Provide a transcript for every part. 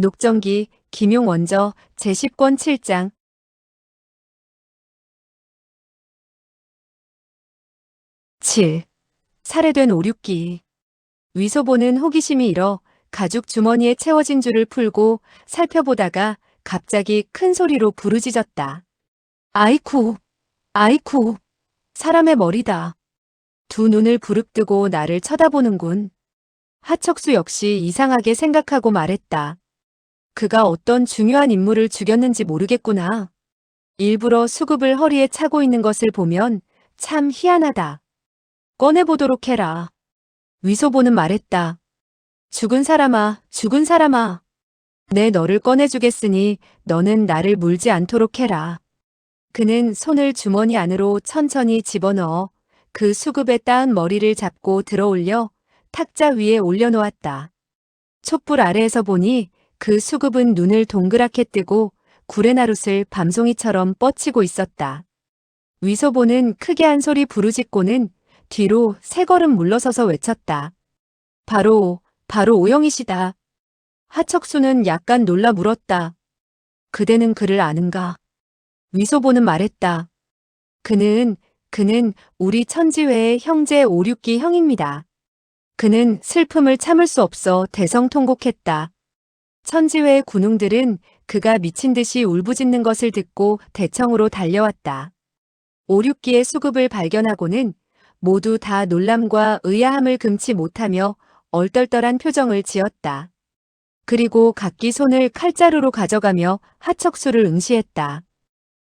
녹정기, 김용원저, 제10권 7장. 7. 살해된 오륙기. 위소보는 호기심이 일어 가죽 주머니에 채워진 줄을 풀고 살펴보다가 갑자기 큰 소리로 부르짖었다. 아이쿠, 아이쿠, 사람의 머리다. 두 눈을 부릅뜨고 나를 쳐다보는군. 하척수 역시 이상하게 생각하고 말했다. 그가 어떤 중요한 인물을 죽였는지 모르겠구나. 일부러 수급을 허리에 차고 있는 것을 보면 참 희한하다. 꺼내보도록 해라. 위소보는 말했다. 죽은 사람아, 죽은 사람아. 내 너를 꺼내주겠으니 너는 나를 물지 않도록 해라. 그는 손을 주머니 안으로 천천히 집어넣어 그 수급에 따은 머리를 잡고 들어올려 탁자 위에 올려놓았다. 촛불 아래에서 보니 그 수급은 눈을 동그랗게 뜨고 구레나룻을 밤송이처럼 뻗치고 있었다. 위소보는 크게 한 소리 부르짖고는 뒤로 세 걸음 물러서서 외쳤다. 바로 오영이시다. 하척수는 약간 놀라 물었다. 그대는 그를 아는가? 위소보는 말했다. 그는 우리 천지회의 형제 오륙기 형입니다. 그는 슬픔을 참을 수 없어 대성통곡했다. 천지회의 군웅들은 그가 미친 듯이 울부짖는 것을 듣고 대청으로 달려왔다. 오륙기의 수급을 발견하고는 모두 다 놀람과 의아함을 금치 못하며 얼떨떨한 표정을 지었다. 그리고 각기 손을 칼자루로 가져가며 하척수를 응시했다.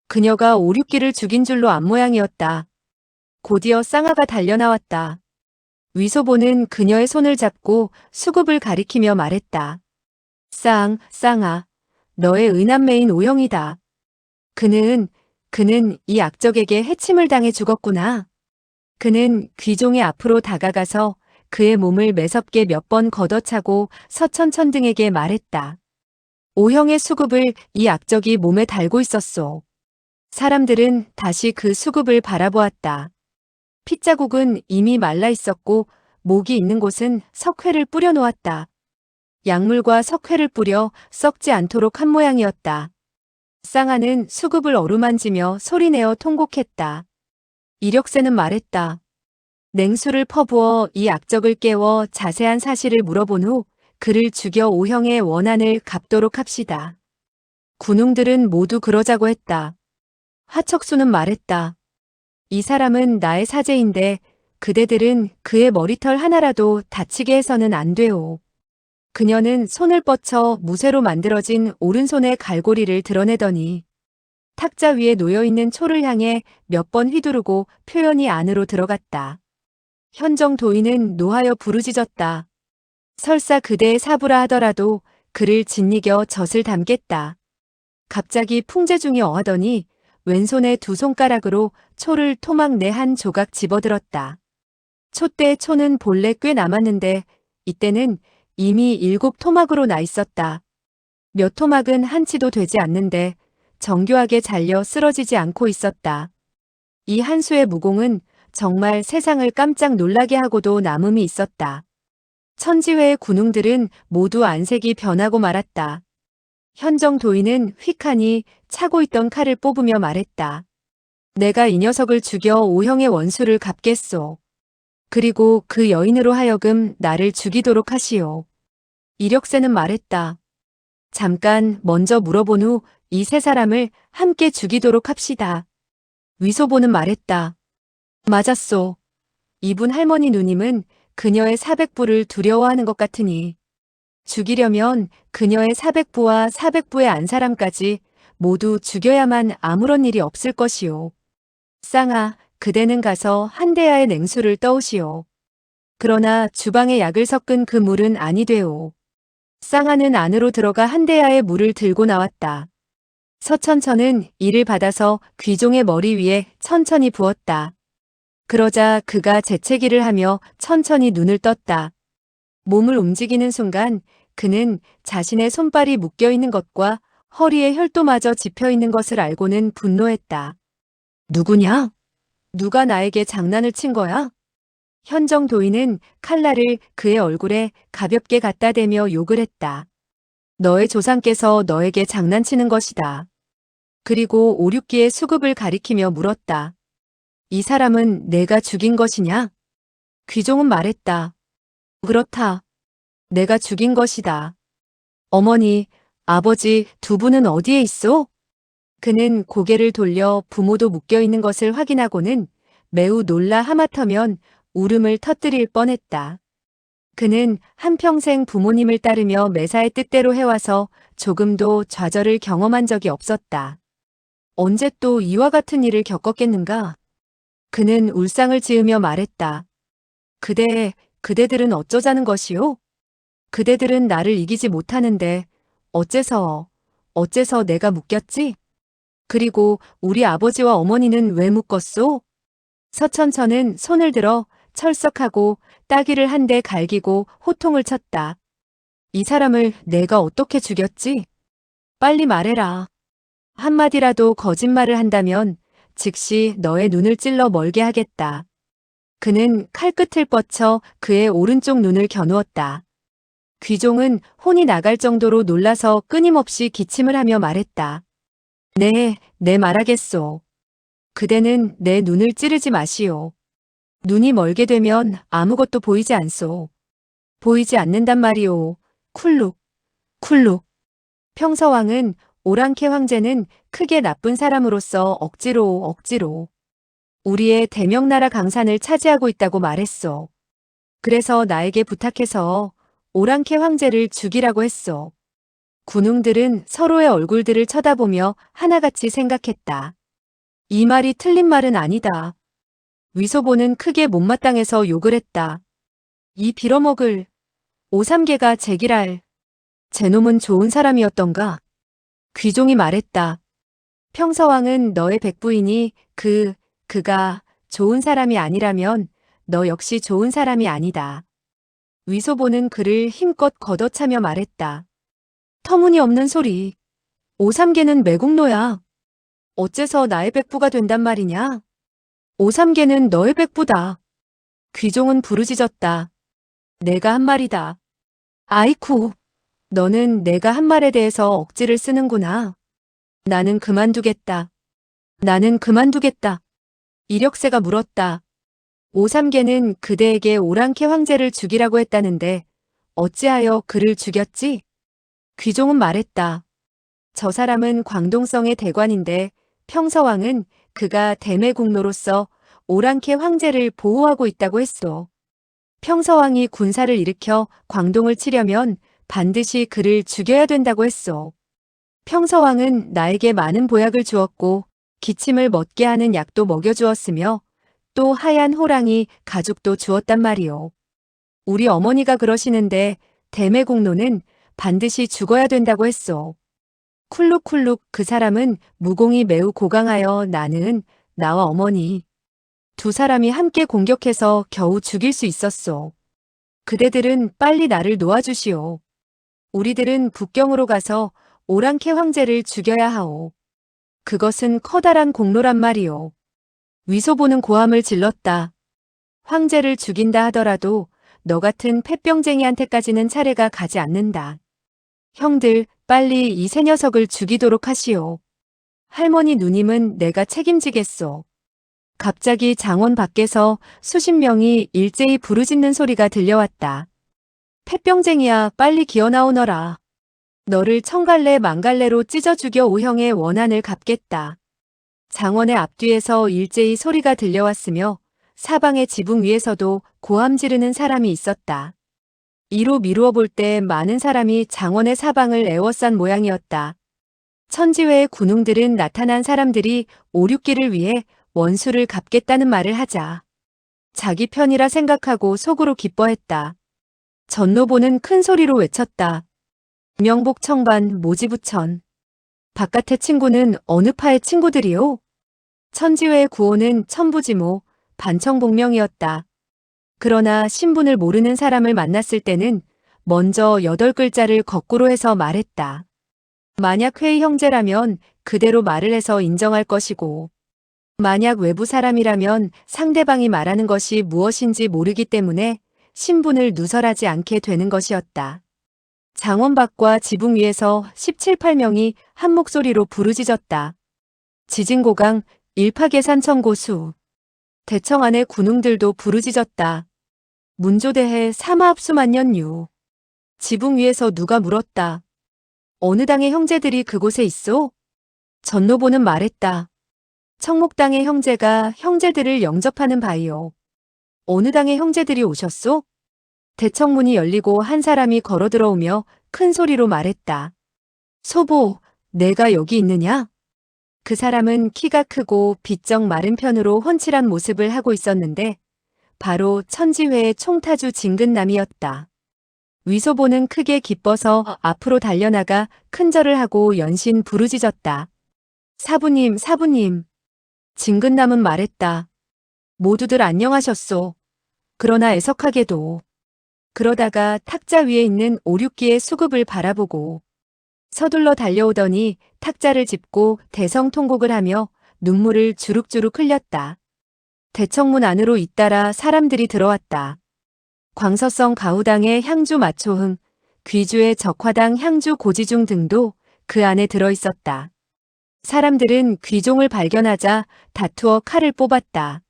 그녀가 오륙기를 죽인 줄로 안 모양이었다. 곧이어 쌍아가 달려나왔다. 위소보는 그녀의 손을 잡고 수급을 가리키며 말했다. 쌍아, 너의 의남매인 오영이다. 그는 이 악적에게 해침을 당해 죽었구나. 그는 귀종의 앞으로 다가가서 그의 몸을 매섭게 몇 번 걷어차고 서천천등에게 말했다. 오형의 수급을 이 악적이 몸에 달고 있었소. 사람들은 다시 그 수급을 바라보았다. 핏자국은 이미 말라 있었고 목이 있는 곳은 석회를 뿌려 놓았다. 약물과 석회를 뿌려 썩지 않도록 한 모양이었다. 쌍아는 수급을 어루만지며 소리내어 통곡했다. 이력새는 말했다. 냉수를 퍼부어 이 악적을 깨워 자세한 사실을 물어본 후 그를 죽여 오형의 원한을 갚도록 합시다. 군웅들은 모두 그러자고 했다. 하척수는 말했다. 이 사람은 나의 사제인데 그대들은 그의 머리털 하나라도 다치게 해서는 안 돼요. 그녀는 손을 뻗쳐 무쇠로 만들어진 오른손의 갈고리를 드러내더니 탁자 위에 놓여있는 초를 향해 몇 번 휘두르고 표현이 안으로 들어갔다. 현정 도인은 노하여 부르짖었다. 설사 그대의 사부라 하더라도 그를 짓이겨 젖을 담겠다. 갑자기 풍재중이 어하더니 왼손의 두 손가락으로 초를 토막 내 한 조각 집어들었다. 촛대의 초는 본래 꽤 남았는데 이때는 이미 7 토막으로 나 있었다. 몇 토막은 한치도 되지 않는데 정교하게 잘려 쓰러지지 않고 있었다. 이 한 수의 무공은 정말 세상을 깜짝 놀라게 하고도 남음이 있었다. 천지회의 군웅들은 모두 안색이 변하고 말았다. 현정 도인은 휙하니 차고 있던 칼을 뽑으며 말했다. 내가 이 녀석을 죽여 오형의 원수를 갚겠소. 그리고 그 여인으로 하여금 나를 죽이도록 하시오. 이력새는 말했다. 잠깐 먼저 물어본 후 이 세 사람을 함께 죽이도록 합시다. 위소보는 말했다. 맞았소. 이분 할머니 누님은 그녀의 400부를 두려워하는 것 같으니 죽이려면 그녀의 400부와 400부의 안 사람까지 모두 죽여야만 아무런 일이 없을 것이오. 쌍아, 그대는 가서 한대야의 냉수를 떠오시오. 그러나 주방에 약을 섞은 그 물은 아니 되오. 쌍아는 안으로 들어가 한대야의 물을 들고 나왔다. 서천천은 이를 받아서 귀종의 머리 위에 천천히 부었다. 그러자 그가 재채기를 하며 천천히 눈을 떴다. 몸을 움직이는 순간 그는 자신의 손발이 묶여있는 것과 허리에 혈도마저 집혀있는 것을 알고는 분노했다. 누구냐? 누가 나에게 장난을 친 거야? 현정 도인은 칼날을 그의 얼굴에 가볍게 갖다 대며 욕을 했다. 너의 조상께서 너에게 장난치는 것이다. 그리고 오륙기의 수급을 가리키며 물었다. 이 사람은 내가 죽인 것이냐? 귀종은 말했다. 그렇다. 내가 죽인 것이다. 어머니, 아버지 두 분은 어디에 있어? 그는 고개를 돌려 부모도 묶여있는 것을 확인하고는 매우 놀라 하마터면 울음을 터뜨릴 뻔했다. 그는 한평생 부모님을 따르며 매사의 뜻대로 해와서 조금도 좌절을 경험한 적이 없었다. 언제 또 이와 같은 일을 겪었겠는가? 그는 울상을 지으며 말했다. 그대들은 어쩌자는 것이오? 그대들은 나를 이기지 못하는데 어째서 내가 묶였지? 그리고 우리 아버지와 어머니는 왜 묶었소? 서천천은 손을 들어 철석하고 따귀를 한 대 갈기고 호통을 쳤다. 이 사람을 내가 어떻게 죽였지? 빨리 말해라. 한마디라도 거짓말을 한다면 즉시 너의 눈을 찔러 멀게 하겠다. 그는 칼끝을 뻗쳐 그의 오른쪽 눈을 겨누었다. 귀종은 혼이 나갈 정도로 놀라서 끊임없이 기침을 하며 말했다. 네 말하겠소. 그대는 내 눈을 찌르지 마시오. 눈이 멀게 되면 아무것도 보이지 않소. 보이지 않는단 말이오. 쿨룩, 쿨룩. 평서왕은 오랑캐 황제는 크게 나쁜 사람으로서 억지로 우리의 대명나라 강산을 차지하고 있다고 말했소. 그래서 나에게 부탁해서 오랑캐 황제를 죽이라고 했소. 군웅들은 서로의 얼굴들을 쳐다보며 하나같이 생각했다. 이 말이 틀린 말은 아니다. 위소보는 크게 못마땅해서 욕을 했다. 이 빌어먹을 오삼개가 제기랄. 제놈은 좋은 사람이었던가? 귀종이 말했다. 평서왕은 너의 백부이니 그가 좋은 사람이 아니라면 너 역시 좋은 사람이 아니다. 위소보는 그를 힘껏 걷어차며 말했다. 터무니없는 소리. 오삼개는 매국노야. 어째서 나의 백부가 된단 말이냐? 오삼개는 너의 백부다. 귀종은 부르짖었다. 내가 한 말이다. 아이쿠, 너는 내가 한 말에 대해서 억지를 쓰는구나. 나는 그만두겠다. 이력세가 물었다. 오삼개는 그대에게 오랑캐 황제를 죽이라고 했다는데 어찌하여 그를 죽였지? 귀종은 말했다. 저 사람은 광동성의 대관인데 평서왕은 그가 대매국노로서 오랑캐 황제를 보호하고 있다고 했소. 평서왕이 군사를 일으켜 광동을 치려면 반드시 그를 죽여야 된다고 했소. 평서왕은 나에게 많은 보약을 주었고 기침을 멎게 하는 약도 먹여주었으며 또 하얀 호랑이 가죽도 주었단 말이오. 우리 어머니가 그러시는데 대매국노는 반드시 죽어야 된다고 했소. 쿨룩쿨룩 그 사람은 무공이 매우 고강하여 나와 어머니 두 사람이 함께 공격해서 겨우 죽일 수 있었소. 그대들은 빨리 나를 놓아주시오. 우리들은 북경으로 가서 오랑캐 황제를 죽여야 하오. 그것은 커다란 공로란 말이오. 위소보는 고함을 질렀다. 황제를 죽인다 하더라도 너 같은 폐병쟁이한테까지는 차례가 가지 않는다. 형들, 빨리 이 새 녀석을 죽이도록 하시오. 할머니 누님은 내가 책임지겠소. 갑자기 장원 밖에서 수십 명이 일제히 부르짖는 소리가 들려왔다. 폐병쟁이야, 빨리 기어나오너라. 너를 천갈래 만갈래로 찢어 죽여 오형의 원한을 갚겠다. 장원의 앞뒤에서 일제히 소리가 들려왔으며 사방의 지붕 위에서도 고함 지르는 사람이 있었다. 이로 미루어 볼 때 많은 사람이 장원의 사방을 에워싼 모양이었다. 천지외의 군웅들은 나타난 사람들이 오륙기를 위해 원수를 갚겠다는 말을 하자 자기 편이라 생각하고 속으로 기뻐했다. 전노보는 큰 소리로 외쳤다. 명복 청반 모지부천. 바깥의 친구는 어느 파의 친구들이오? 천지외의 구호는 천부지모, 반청복명이었다. 그러나 신분을 모르는 사람을 만났을 때는 먼저 8글자를 거꾸로 해서 말했다. 만약 회의 형제라면 그대로 말을 해서 인정할 것이고 만약 외부 사람이라면 상대방이 말하는 것이 무엇인지 모르기 때문에 신분을 누설하지 않게 되는 것이었다. 장원 밖과 지붕 위에서 17, 8명이 한 목소리로 부르짖었다. 지진고강, 일파계산청고수. 대청 안의 군웅들도 부르짖었다. 문조대해 삼하합수만년유. 지붕 위에서 누가 물었다. 어느 당의 형제들이 그곳에 있소? 전노보는 말했다. 청목당의 형제가 형제들을 영접하는 바이오. 어느 당의 형제들이 오셨소? 대청문이 열리고 한 사람이 걸어 들어오며 큰 소리로 말했다. 소보, 내가 여기 있느냐? 그 사람은 키가 크고 비쩍 마른 편으로 훤칠한 모습을 하고 있었는데 바로 천지회의 총타주 진근남이었다. 위소보는 크게 기뻐서 앞으로 달려나가 큰절을 하고 연신 부르짖었다. 사부님, 사부님. 진근남은 말했다. 모두들 안녕하셨소. 그러나 애석하게도. 그러다가 탁자 위에 있는 오륙기의 수급을 바라보고 서둘러 달려오더니 탁자를 짚고 대성통곡을 하며 눈물을 주룩주룩 흘렸다. 대청문 안으로 잇따라 사람들이 들어왔다. 광서성 가우당의 향주 마초흥, 귀주의 적화당 향주 고지중 등도 그 안에 들어있었다. 사람들은 귀종을 발견하자 다투어 칼을 뽑았다.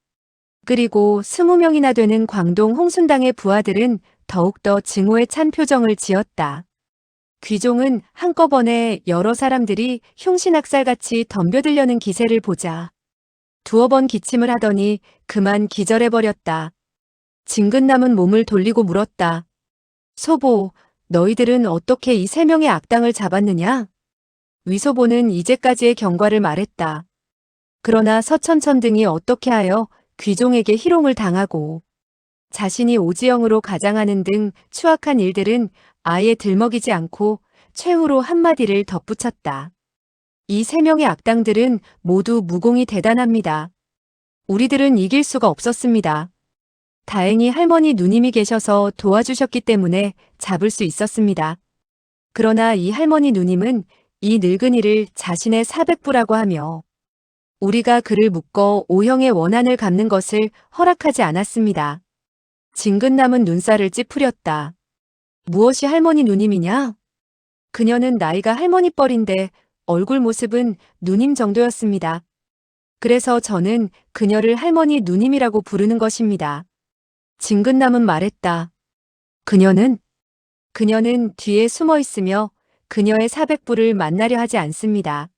그리고 20명이나 되는 광동 홍순당의 부하들은 더욱더 증오에 찬 표정을 지었다. 귀종은 한꺼번에 여러 사람들이 흉신학살같이 덤벼들려는 기세를 보자 두어 번 기침을 하더니 그만 기절해버렸다. 진근남은 몸을 돌리고 물었다. 소보, 너희들은 어떻게 이 3명의 악당을 잡았느냐? 위소보는 이제까지의 경과를 말했다. 그러나 서천천 등이 어떻게 하여 귀종에게 희롱을 당하고 자신이 오지영으로 가장하는 등 추악한 일들은 아예 들먹이지 않고 최후로 한마디를 덧붙였다. 이 3명의 악당들은 모두 무공이 대단합니다. 우리들은 이길 수가 없었습니다. 다행히 할머니 누님이 계셔서 도와주셨기 때문에 잡을 수 있었습니다. 그러나 이 할머니 누님은 이 늙은이를 자신의 사백부라고 하며 우리가 그를 묶어 오형의 원한을 갚는 것을 허락하지 않았습니다. 진근남은 눈살을 찌푸렸다. 무엇이 할머니 누님이냐? 그녀는 나이가 할머니 뻘인데 얼굴 모습은 누님 정도였습니다. 그래서 저는 그녀를 할머니 누님이라고 부르는 것입니다. 진근남은 말했다. 그녀는 뒤에 숨어 있으며 그녀의 사백부를 만나려 하지 않습니다.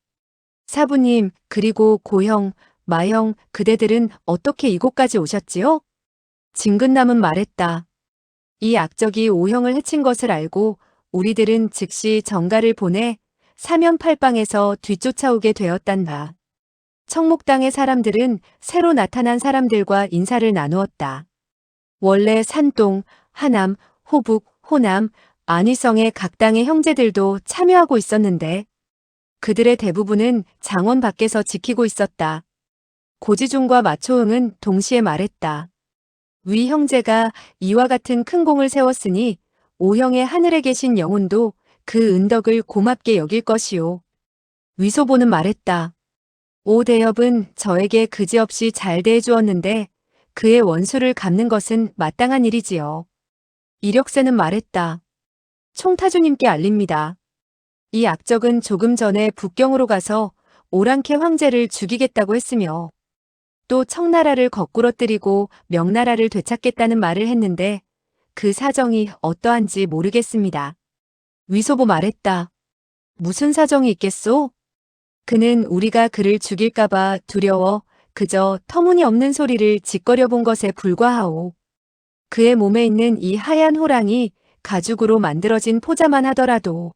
사부님, 그리고 고형, 마형, 그대들은 어떻게 이곳까지 오셨지요? 진근남은 말했다. 이 악적이 오형을 해친 것을 알고 우리들은 즉시 정가를 보내 사면팔방에서 뒤쫓아오게 되었단다. 청목당의 사람들은 새로 나타난 사람들과 인사를 나누었다. 원래 산동, 하남, 호북, 호남, 안위성의 각 당의 형제들도 참여하고 있었는데 그들의 대부분은 장원 밖에서 지키고 있었다. 고지중과 마초흥은 동시에 말했다. 위 형제가 이와 같은 큰 공을 세웠으니 오형의 하늘에 계신 영혼도 그 은덕을 고맙게 여길 것이오. 위소보는 말했다. 오 대엽은 저에게 그지없이 잘 대해주었는데 그의 원수를 갚는 것은 마땅한 일이지요. 이력세는 말했다. 총타주님께 알립니다. 이 악적은 조금 전에 북경으로 가서 오랑캐 황제를 죽이겠다고 했으며 또 청나라를 거꾸러뜨리고 명나라를 되찾겠다는 말을 했는데 그 사정이 어떠한지 모르겠습니다. 위소보 말했다. 무슨 사정이 있겠소? 그는 우리가 그를 죽일까봐 두려워 그저 터무니없는 소리를 짓거려 본 것에 불과하오. 그의 몸에 있는 이 하얀 호랑이 가죽으로 만들어진 포자만 하더라도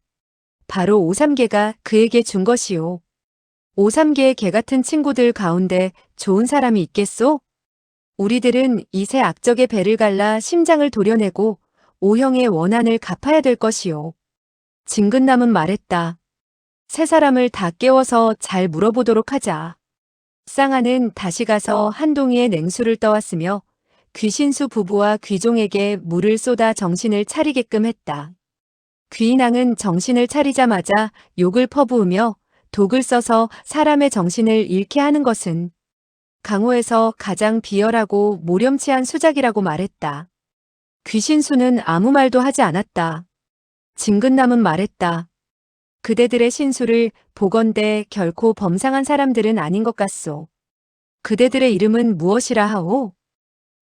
바로 오삼개가 그에게 준 것이오. 오삼개의 개 같은 친구들 가운데 좋은 사람이 있겠소? 우리들은 이 새 악적의 배를 갈라 심장을 도려내고 오형의 원한을 갚아야 될 것이오. 진근남은 말했다. 세 사람을 다 깨워서 잘 물어보도록 하자. 쌍아는 다시 가서 한 동이의 냉수를 떠왔으며 귀신수 부부와 귀종에게 물을 쏟아 정신을 차리게끔 했다. 귀인왕은 정신을 차리자마자 욕을 퍼부으며 독을 써서 사람의 정신을 잃게 하는 것은 강호에서 가장 비열하고 모렴치한 수작이라고 말했다. 귀신수는 아무 말도 하지 않았다. 진근남은 말했다. 그대들의 신수를 보건대 결코 범상한 사람들은 아닌 것 같소. 그대들의 이름은 무엇이라 하오?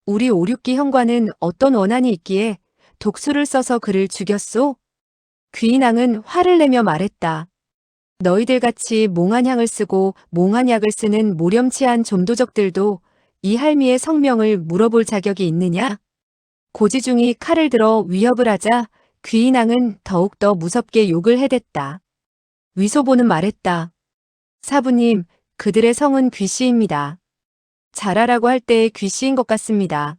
우리 오륙기 형과는 어떤 원한이 있기에 독수를 써서 그를 죽였소? 귀인왕은 화를 내며 말했다. 너희들 같이 몽한 향을 쓰고 몽한 약을 쓰는 모렴치한 좀도적들도 이 할미의 성명을 물어볼 자격이 있느냐? 고지중이 칼을 들어 위협을 하자 귀인왕은 더욱더 무섭게 욕을 해댔다. 위소보는 말했다. 사부님, 그들의 성은 귀씨입니다. 자라라고 할 때의 귀씨인 것 같습니다.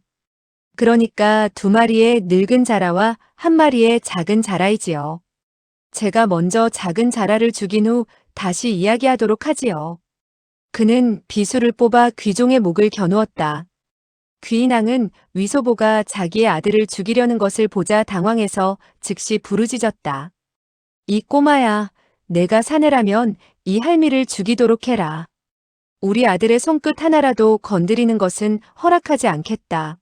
그러니까 2마리의 늙은 자라와 1마리의 작은 자라이지요. 제가 먼저 작은 자라를 죽인 후 다시 이야기하도록 하지요. 그는 비수를 뽑아 귀종의 목을 겨누었다. 귀인왕은 위소보가 자기의 아들을 죽이려는 것을 보자 당황해서 즉시 부르짖었다. 이 꼬마야, 내가 사내라면 이 할미를 죽이도록 해라. 우리 아들의 손끝 하나라도 건드리는 것은 허락하지 않겠다.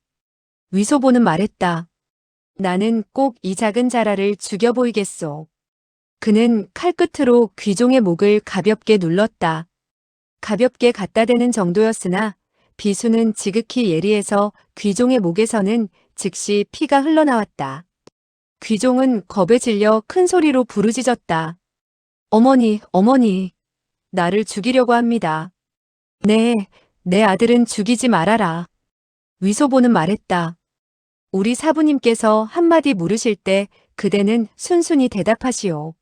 위소보는 말했다. 나는 꼭 이 작은 자라를 죽여 보이겠소. 그는 칼끝으로 귀종의 목을 가볍게 눌렀다. 가볍게 갖다 대는 정도였으나 비수는 지극히 예리해서 귀종의 목에서는 즉시 피가 흘러나왔다. 귀종은 겁에 질려 큰 소리로 부르짖었다. 어머니, 어머니, 나를 죽이려고 합니다. 네, 내 아들은 죽이지 말아라. 위소보는 말했다. 우리 사부님께서 한마디 물으실 때 그대는 순순히 대답하시오.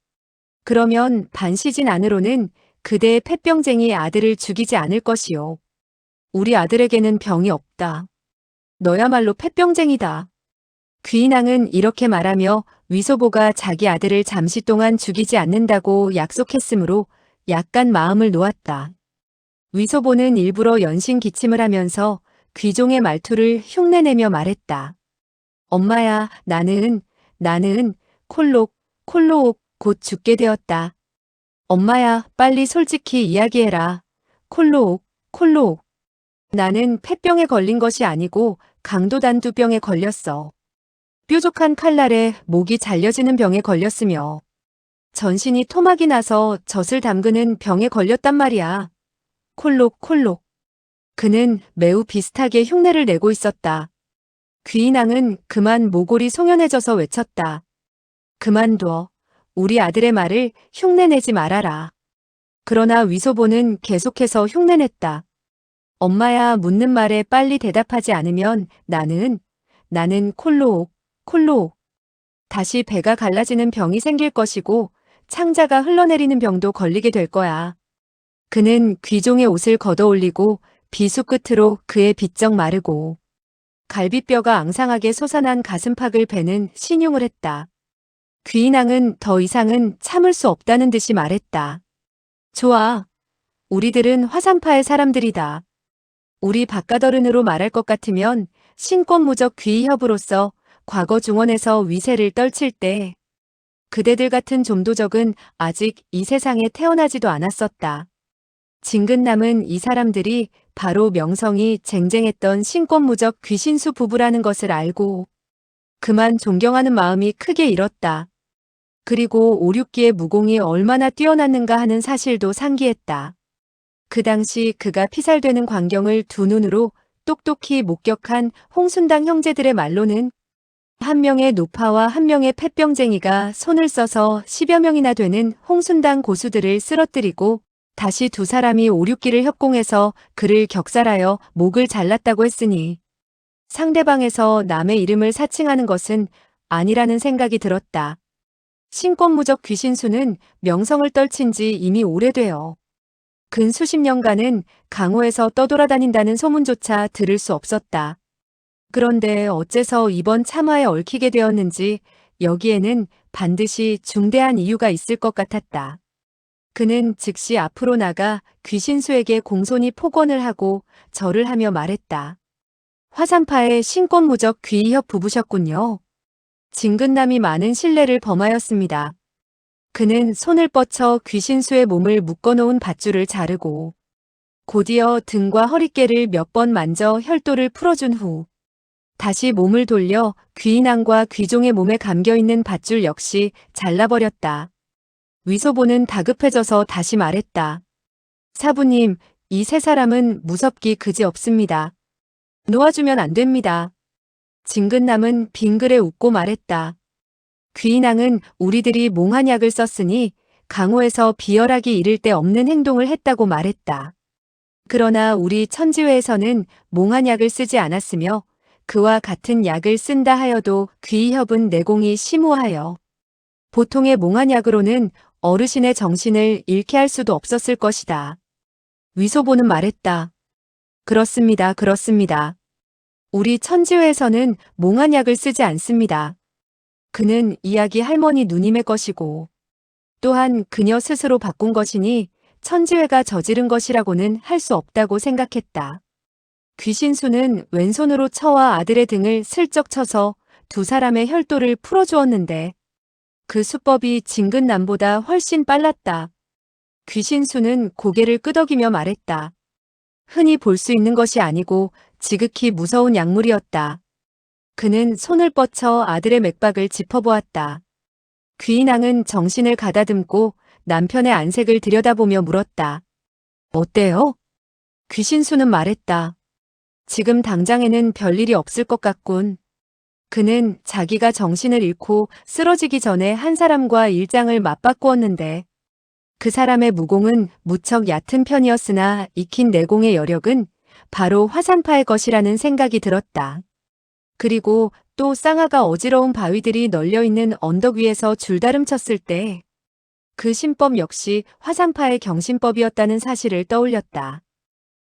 그러면 반시진 안으로는 그대의 폐병쟁이 아들을 죽이지 않을 것이오. 우리 아들에게는 병이 없다. 너야말로 폐병쟁이다. 귀인왕은 이렇게 말하며 위소보가 자기 아들을 잠시 동안 죽이지 않는다고 약속했으므로 약간 마음을 놓았다. 위소보는 일부러 연신 기침을 하면서 귀종의 말투를 흉내내며 말했다. 엄마야, 나는 콜록 곧 죽게 되었다. 엄마야, 빨리 솔직히 이야기해라. 콜록. 나는 폐병에 걸린 것이 아니고 강도단두병에 걸렸어. 뾰족한 칼날에 목이 잘려지는 병에 걸렸으며 전신이 토막이 나서 젖을 담그는 병에 걸렸단 말이야. 콜록. 그는 매우 비슷하게 흉내를 내고 있었다. 귀인왕은 그만 모골이 송연해져서 외쳤다. 그만둬. 우리 아들의 말을 흉내내지 말아라. 그러나 위소보는 계속해서 흉내냈다. 엄마야, 묻는 말에 빨리 대답하지 않으면 나는 콜록. 다시 배가 갈라지는 병이 생길 것이고 창자가 흘러내리는 병도 걸리게 될 거야. 그는 귀종의 옷을 걷어올리고 비수 끝으로 그의 비쩍 마르고 갈비뼈가 앙상하게 솟아난 가슴팍을 베는 신용을 했다. 귀인왕은 더 이상은 참을 수 없다는 듯이 말했다. 좋아. 우리들은 화산파의 사람들이다. 우리 바깥어른으로 말할 것 같으면 신권무적 귀의협으로서 과거 중원에서 위세를 떨칠 때 그대들 같은 좀도적은 아직 이 세상에 태어나지도 않았었다. 진근남은 이 사람들이 바로 명성이 쟁쟁했던 신권무적 귀신수 부부라는 것을 알고 그만 존경하는 마음이 크게 일었다. 그리고 오륙기의 무공이 얼마나 뛰어났는가 하는 사실도 상기했다. 그 당시 그가 피살되는 광경을 두 눈으로 똑똑히 목격한 홍순당 형제들의 말로는 한 명의 노파와 한 명의 폐병쟁이가 손을 써서 10여 명이나 되는 홍순당 고수들을 쓰러뜨리고 다시 두 사람이 오륙기를 협공해서 그를 격살하여 목을 잘랐다고 했으니 상대방에서 남의 이름을 사칭하는 것은 아니라는 생각이 들었다. 신권무적 귀신수는 명성을 떨친 지 이미 오래되어 근 수십 년간은 강호에서 떠돌아다닌다는 소문조차 들을 수 없었다. 그런데 어째서 이번 참화에 얽히게 되었는지 여기에는 반드시 중대한 이유가 있을 것 같았다. 그는 즉시 앞으로 나가 귀신수에게 공손히 폭언을 하고 절을 하며 말했다. 화산파의 신권무적 귀의협 부부셨군요. 진근남이 많은 신뢰를 범하였습니다. 그는 손을 뻗쳐 귀신수의 몸을 묶어놓은 밧줄을 자르고 곧이어 등과 허리깨를 몇 번 만져 혈도를 풀어준 후 다시 몸을 돌려 귀인왕과 귀종의 몸에 감겨있는 밧줄 역시 잘라버렸다. 위소보는 다급해져서 다시 말했다. 사부님, 이 세 사람은 무섭기 그지없습니다. 놓아주면 안 됩니다. 진근남은 빙그레 웃고 말했다. 귀인왕은 우리들이 몽환약을 썼으니 강호에서 비열하기 이를 데 없는 행동을 했다고 말했다. 그러나 우리 천지회에서는 몽환약을 쓰지 않았으며 그와 같은 약을 쓴다 하여도 귀협은 내공이 심오하여 보통의 몽환약으로는 어르신의 정신을 잃게 할 수도 없었을 것이다. 위소보는 말했다. 그렇습니다. 그렇습니다. 우리 천지회에서는 몽환약을 쓰지 않습니다. 그는 이야기 할머니 누님의 것이고 또한 그녀 스스로 바꾼 것이니 천지회가 저지른 것이라고는 할 수 없다고 생각했다. 귀신수는 왼손으로 처와 아들의 등을 슬쩍 쳐서 두 사람의 혈도를 풀어주었는데 그 수법이 진근남보다 훨씬 빨랐다. 귀신수는 고개를 끄덕이며 말했다. 흔히 볼 수 있는 것이 아니고 지극히 무서운 약물이었다. 그는 손을 뻗쳐 아들의 맥박을 짚어보았다. 귀인왕은 정신을 가다듬고 남편의 안색을 들여다보며 물었다. 어때요? 귀신수는 말했다. 지금 당장에는 별일이 없을 것 같군. 그는 자기가 정신을 잃고 쓰러지기 전에 한 사람과 일장을 맞바꾸었는데 그 사람의 무공은 무척 얕은 편이었으나 익힌 내공의 여력은 바로 화산파의 것이라는 생각이 들었다. 그리고 또 쌍아가 어지러운 바위들이 널려있는 언덕 위에서 줄다름 쳤을 때 그 신법 역시 화산파의 경신법이었다는 사실을 떠올렸다.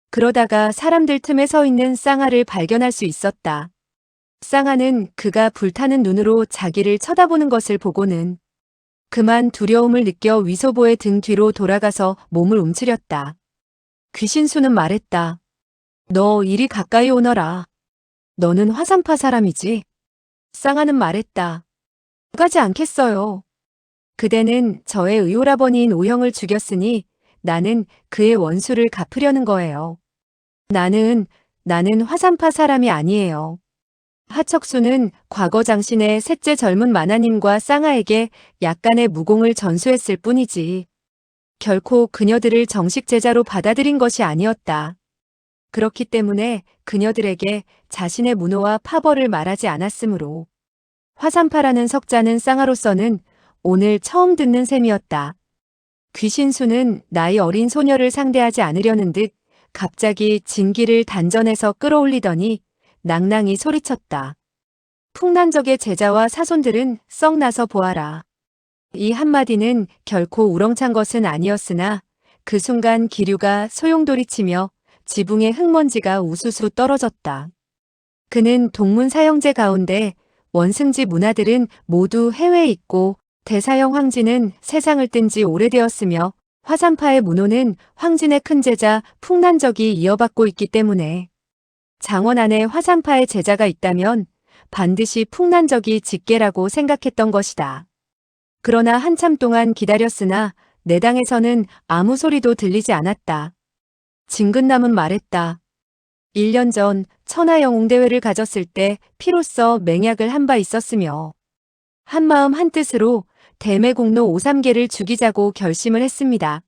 그러다가 사람들 틈에 서 있는 쌍아를 발견할 수 있었다. 쌍아는 그가 불타는 눈으로 자기를 쳐다보는 것을 보고는 그만 두려움을 느껴 위소보의 등 뒤로 돌아가서 몸을 움츠렸다. 귀신수는 말했다. 너 이리 가까이 오너라. 너는 화산파 사람이지? 쌍아는 말했다. 가지 않겠어요. 그대는 저의 의오라버니인 오형을 죽였으니 나는 그의 원수를 갚으려는 거예요. 나는 화산파 사람이 아니에요. 하척수는 과거 장신의 셋째 젊은 마나님과 쌍아에게 약간의 무공을 전수했을 뿐이지. 결코 그녀들을 정식 제자로 받아들인 것이 아니었다. 그렇기 때문에 그녀들에게 자신의 문호와 파벌을 말하지 않았으므로 화산파라는 석자는 쌍아로서는 오늘 처음 듣는 셈이었다. 귀신수는 나이 어린 소녀를 상대하지 않으려는 듯 갑자기 진기를 단전에서 끌어올리더니 낭낭이 소리쳤다. 풍란적의 제자와 사손들은 썩 나서 보아라. 이 한마디는 결코 우렁찬 것은 아니었으나 그 순간 기류가 소용돌이치며 지붕에 흙먼지가 우수수 떨어졌다. 그는 동문 사형제 가운데 원승지 문화들은 모두 해외에 있고 대사형 황진은 세상을 뜬 지 오래되었으며 화산파의 문호는 황진의 큰 제자 풍란적이 이어받고 있기 때문에 장원 안에 화산파의 제자가 있다면 반드시 풍란적이 직계라고 생각했던 것이다. 그러나 한참 동안 기다렸으나 내당에서는 아무 소리도 들리지 않았다. 진근남은 말했다. 1년 전 천하영웅대회를 가졌을 때 피로써 맹약을 한 바 있었으며 한마음 한뜻으로 대매공로 오삼계를 죽이자고 결심을 했습니다.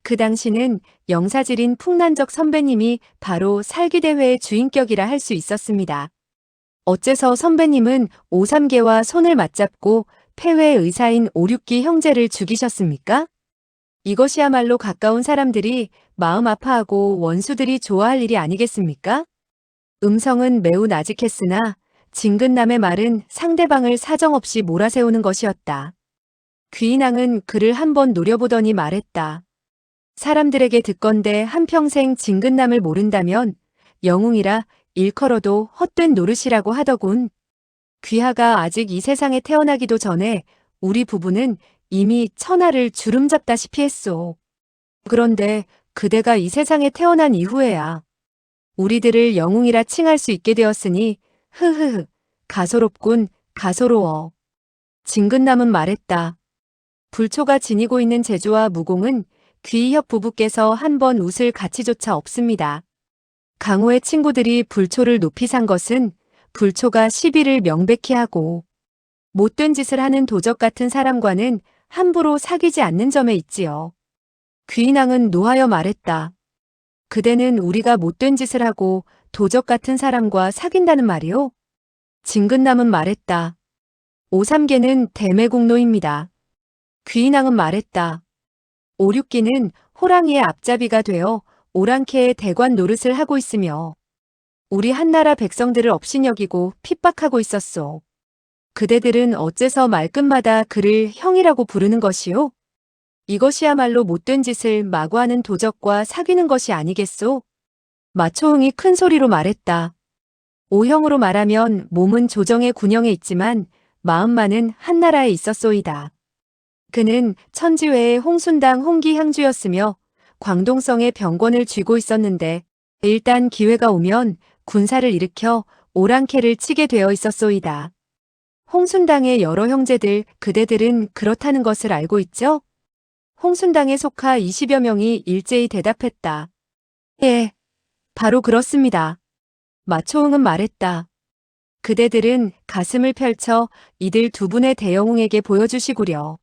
그 당시는 영사질인 풍란적 선배님이 바로 살기대회의 주인격이라 할 수 있었습니다. 어째서 선배님은 오삼계와 손을 맞잡고 폐회 의사인 오륙기 형제를 죽이셨습니까? 이것이야말로 가까운 사람들이 마음 아파하고 원수들이 좋아할 일이 아니겠습니까? 음성은 매우 나직했으나 진근남의 말은 상대방을 사정없이 몰아세우는 것이었다. 귀인왕은 그를 한번 노려보더니 말했다. 사람들에게 듣건대 한평생 진근남을 모른다면 영웅이라 일컬어도 헛된 노릇이라고 하더군. 귀하가 아직 이 세상에 태어나기도 전에 우리 부부는 이미 천하를 주름잡다시피 했소. 그런데 그대가 이 세상에 태어난 이후에야 우리들을 영웅이라 칭할 수 있게 되었으니 흐흐흐 가소롭군 가소로워. 진근남은 말했다. 불초가 지니고 있는 제주와 무공은 귀협 부부께서 한 번 웃을 가치조차 없습니다. 강호의 친구들이 불초를 높이 산 것은 불초가 시비를 명백히 하고 못된 짓을 하는 도적 같은 사람과는 함부로 사귀지 않는 점에 있지요. 귀인왕은 노하여 말했다. 그대는 우리가 못된 짓을 하고 도적 같은 사람과 사귄다는 말이오? 진근남은 말했다. 오삼계는 대매공로입니다. 귀인왕은 말했다. 오륙기는 호랑이의 앞잡이가 되어 오랑캐의 대관 노릇을 하고 있으며 우리 한나라 백성들을 업신여기고 핍박하고 있었소. 그대들은 어째서 말끝마다 그를 형이라고 부르는 것이오? 이것이야말로 못된 짓을 마구 하는 도적과 사귀는 것이 아니겠소? 마초흥이 큰 소리로 말했다. 오형으로 말하면 몸은 조정의 군영에 있지만 마음만은 한나라에 있었소이다. 그는 천지외의 홍순당 홍기향주였으며 광동성의 병권을 쥐고 있었는데 일단 기회가 오면 군사를 일으켜 오랑캐를 치게 되어 있었소이다. 홍순당의 여러 형제들 그대들은 그렇다는 것을 알고 있죠? 홍순당에 속하 20여 명이 일제히 대답했다. 예, 바로 그렇습니다. 마초흥은 말했다. 그대들은 가슴을 펼쳐 이들 두 분의 대영웅에게 보여주시구려.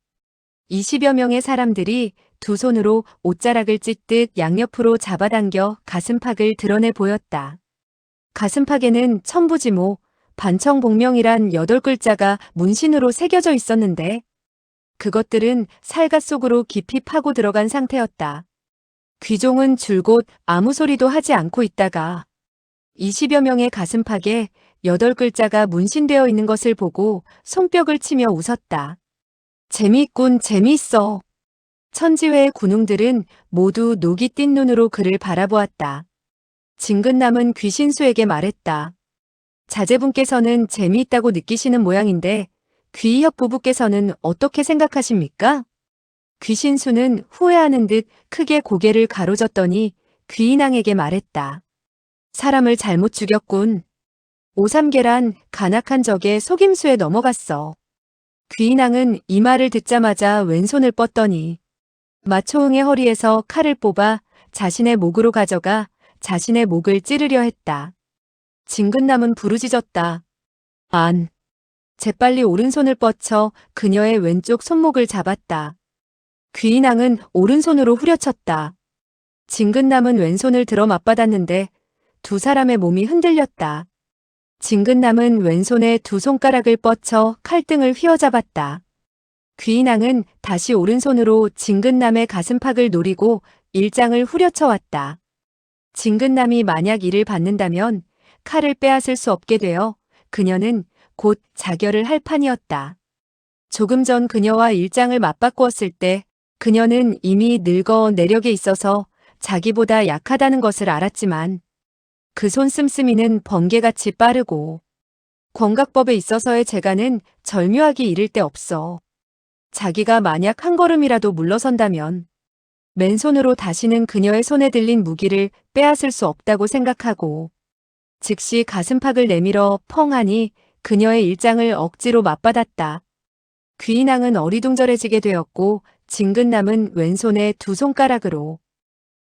20여 명의 사람들이 두 손으로 옷자락을 찢듯 양옆으로 잡아당겨 가슴팍을 드러내 보였다. 가슴팍에는 천부지모, 반청복명이란 8글자가 문신으로 새겨져 있었는데 그것들은 살갗 속으로 깊이 파고 들어간 상태였다. 귀종은 줄곧 아무 소리도 하지 않고 있다가 20여 명의 가슴팍에 8글자가 문신되어 있는 것을 보고 손뼉을 치며 웃었다. 재미있군, 재미있어. 천지회의 군웅들은 모두 녹이 띈 눈으로 그를 바라보았다. 진근남은 귀신수에게 말했다. 자제분께서는 재미있다고 느끼시는 모양인데 귀희혁 부부께서는 어떻게 생각하십니까? 귀신수는 후회하는 듯 크게 고개를 가로젓더니 귀인왕에게 말했다. 사람을 잘못 죽였군. 오삼계란 간악한 적에 속임수에 넘어갔어. 귀인왕은 이 말을 듣자마자 왼손을 뻗더니 마초흥의 허리에서 칼을 뽑아 자신의 목으로 가져가 자신의 목을 찌르려 했다. 진근남은 부르짖었다. 안. 재빨리 오른손을 뻗쳐 그녀의 왼쪽 손목을 잡았다. 귀인왕은 오른손으로 후려쳤다. 진근남은 왼손을 들어 맞받았는데 두 사람의 몸이 흔들렸다. 진근남은 왼손에 두 손가락을 뻗쳐 칼등을 휘어잡았다. 귀인왕은 다시 오른손으로 진근남의 가슴팍을 노리고 일장을 후려쳐왔다. 진근남이 만약 이를 받는다면 칼을 빼앗을 수 없게 되어 그녀는 곧 자결을 할 판이었다. 조금 전 그녀와 일장을 맞바꾸었을 때 그녀는 이미 늙어 내력에 있어서 자기보다 약하다는 것을 알았지만 그 손 씀씀이는 번개같이 빠르고 권각법에 있어서의 재간은 절묘하기 이를 데 없어. 자기가 만약 한 걸음이라도 물러선다면 맨손으로 다시는 그녀의 손에 들린 무기를 빼앗을 수 없다고 생각하고 즉시 가슴팍을 내밀어 펑하니 그녀의 일장을 억지로 맞받았다. 귀인왕은 어리둥절해지게 되었고 진근남은 왼손에 두 손가락으로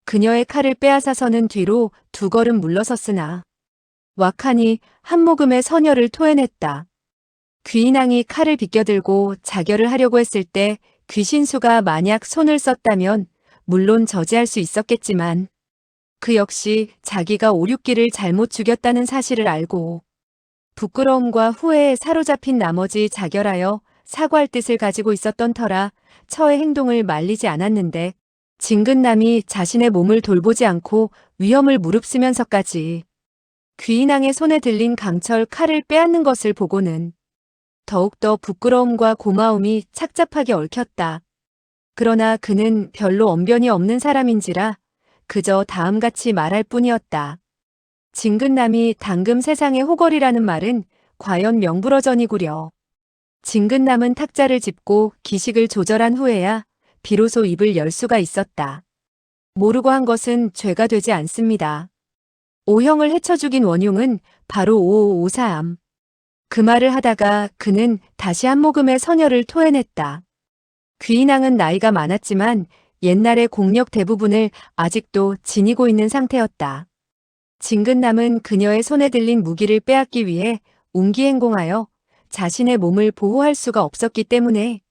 그녀의 칼을 빼앗아서는 뒤로 두 걸음 물러섰으나 왁하니 한 모금의 선혈을 토해냈다. 귀인왕이 칼을 비껴들고 자결을 하려고 했을 때 귀신수가 만약 손을 썼다면 물론 저지할 수 있었겠지만 그 역시 자기가 오륙기를 잘못 죽였다는 사실을 알고 부끄러움과 후회에 사로잡힌 나머지 자결하여 사과할 뜻을 가지고 있었던 터라 처의 행동을 말리지 않았는데 진근남이 자신의 몸을 돌보지 않고 위험을 무릅쓰면서까지 귀인왕의 손에 들린 강철 칼을 빼앗는 것을 보고는 더욱더 부끄러움과 고마움이 착잡하게 얽혔다. 그러나 그는 별로 언변이 없는 사람인지라 그저 다음같이 말할 뿐이었다. 진근남이 당금 세상의 호걸이라는 말은 과연 명불허전이구려. 진근남은 탁자를 짚고 기식을 조절한 후에야 비로소 입을 열 수가 있었다. 모르고 한 것은 죄가 되지 않습니다. 오형을 해쳐 죽인 원흉은 바로 오오오사암. 그 말을 하다가 그는 다시 한 모금의 선혈을 토해냈다. 귀인왕은 나이가 많았지만 옛날의 공력 대부분을 아직도 지니고 있는 상태였다. 진근남은 그녀의 손에 들린 무기를 빼앗기 위해 운기행공하여 자신의 몸을 보호할 수가 없었기 때문에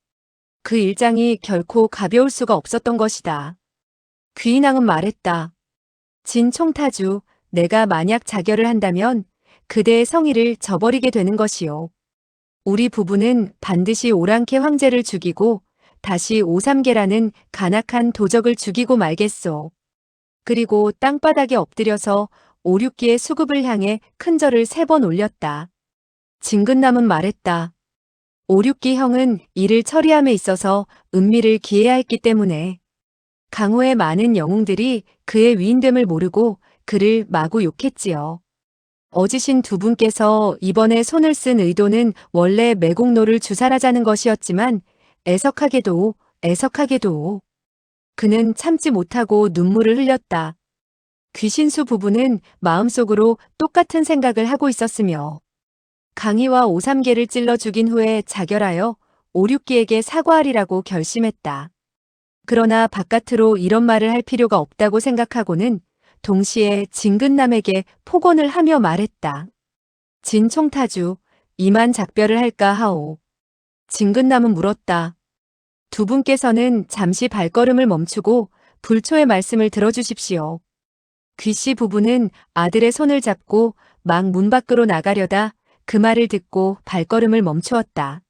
그 일장이 결코 가벼울 수가 없었던 것이다. 귀인왕은 말했다. 진총타주, 내가 만약 자결을 한다면 그대의 성의를 저버리게 되는 것이요. 우리 부부는 반드시 오랑캐 황제를 죽이고 다시 오삼계라는 간악한 도적을 죽이고 말겠소. 그리고 땅바닥에 엎드려서 오륙기의 수급을 향해 큰 절을 3번 올렸다. 진근남은 말했다. 오륙기 형은 이를 처리함에 있어서 은미를 기해하였기 때문에 강호의 많은 영웅들이 그의 위인됨을 모르고 그를 마구 욕했지요. 어지신 두 분께서 이번에 손을 쓴 의도는 원래 매곡노를 주살하자는 것이었지만 애석하게도 그는 참지 못하고 눈물을 흘렸다. 귀신수 부부는 마음속으로 똑같은 생각을 하고 있었으며 강희와 오삼계를 찔러 죽인 후에 자결하여 오륙기에게 사과하리라고 결심했다. 그러나 바깥으로 이런 말을 할 필요가 없다고 생각하고는 동시에 진근남에게 폭언을 하며 말했다. 진총타주, 이만 작별을 할까 하오. 진근남은 물었다. 두 분께서는 잠시 발걸음을 멈추고 불초의 말씀을 들어주십시오. 귀씨 부부는 아들의 손을 잡고 막 문 밖으로 나가려다 그 말을 듣고 발걸음을 멈추었다.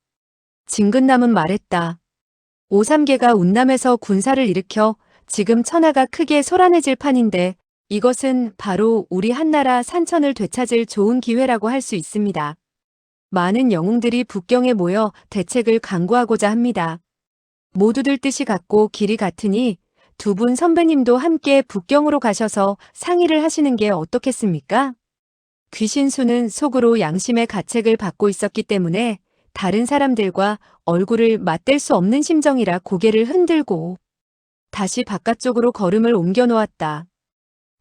진근남은 말했다. 오삼계가 운남에서 군사를 일으켜 지금 천하가 크게 소란해질 판인데 이것은 바로 우리 한나라 산천을 되찾을 좋은 기회라고 할 수 있습니다. 많은 영웅들이 북경에 모여 대책을 강구하고자 합니다. 모두들 뜻이 같고 길이 같으니 두 분 선배님도 함께 북경으로 가셔서 상의를 하시는 게 어떻겠습니까? 귀신수는 속으로 양심의 가책을 받고 있었기 때문에 다른 사람들과 얼굴을 맞댈 수 없는 심정이라 고개를 흔들고 다시 바깥쪽으로 걸음을 옮겨 놓았다.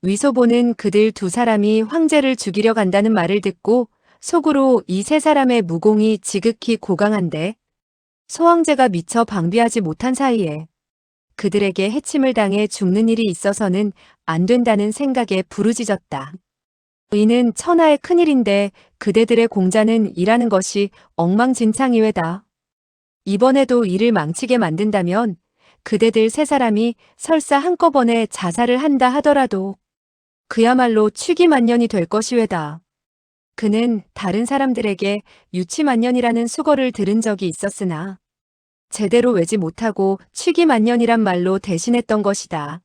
위소보는 그들 두 사람이 황제를 죽이려 간다는 말을 듣고 속으로 이 세 사람의 무공이 지극히 고강한데 소황제가 미처 방비하지 못한 사이에 그들에게 해침을 당해 죽는 일이 있어서는 안 된다는 생각에 부르짖었다. 이는 천하의 큰일인데 그대들의 공자는 일하는 것이 엉망진창이외다. 이번에도 일을 망치게 만든다면 그대들 세 사람이 설사 한꺼번에 자살을 한다 하더라도 그야말로 취기만년이 될 것이외다. 그는 다른 사람들에게 유치만년이라는 수거를 들은 적이 있었으나 제대로 외지 못하고 취기만년이란 말로 대신했던 것이다.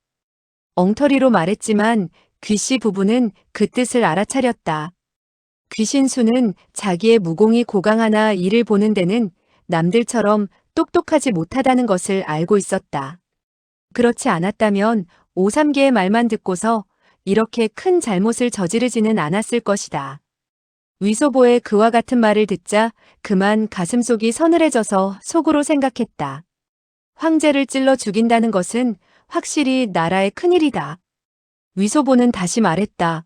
엉터리로 말했지만 귀씨 부부는 그 뜻을 알아차렸다. 귀신수는 자기의 무공이 고강하나 이를 보는 데는 남들처럼 똑똑하지 못하다는 것을 알고 있었다. 그렇지 않았다면 오삼계의 말만 듣고서 이렇게 큰 잘못을 저지르지는 않았을 것이다. 위소보의 그와 같은 말을 듣자 그만 가슴속이 서늘해져서 속으로 생각했다. 황제를 찔러 죽인다는 것은 확실히 나라의 큰일이다. 위소보는 다시 말했다.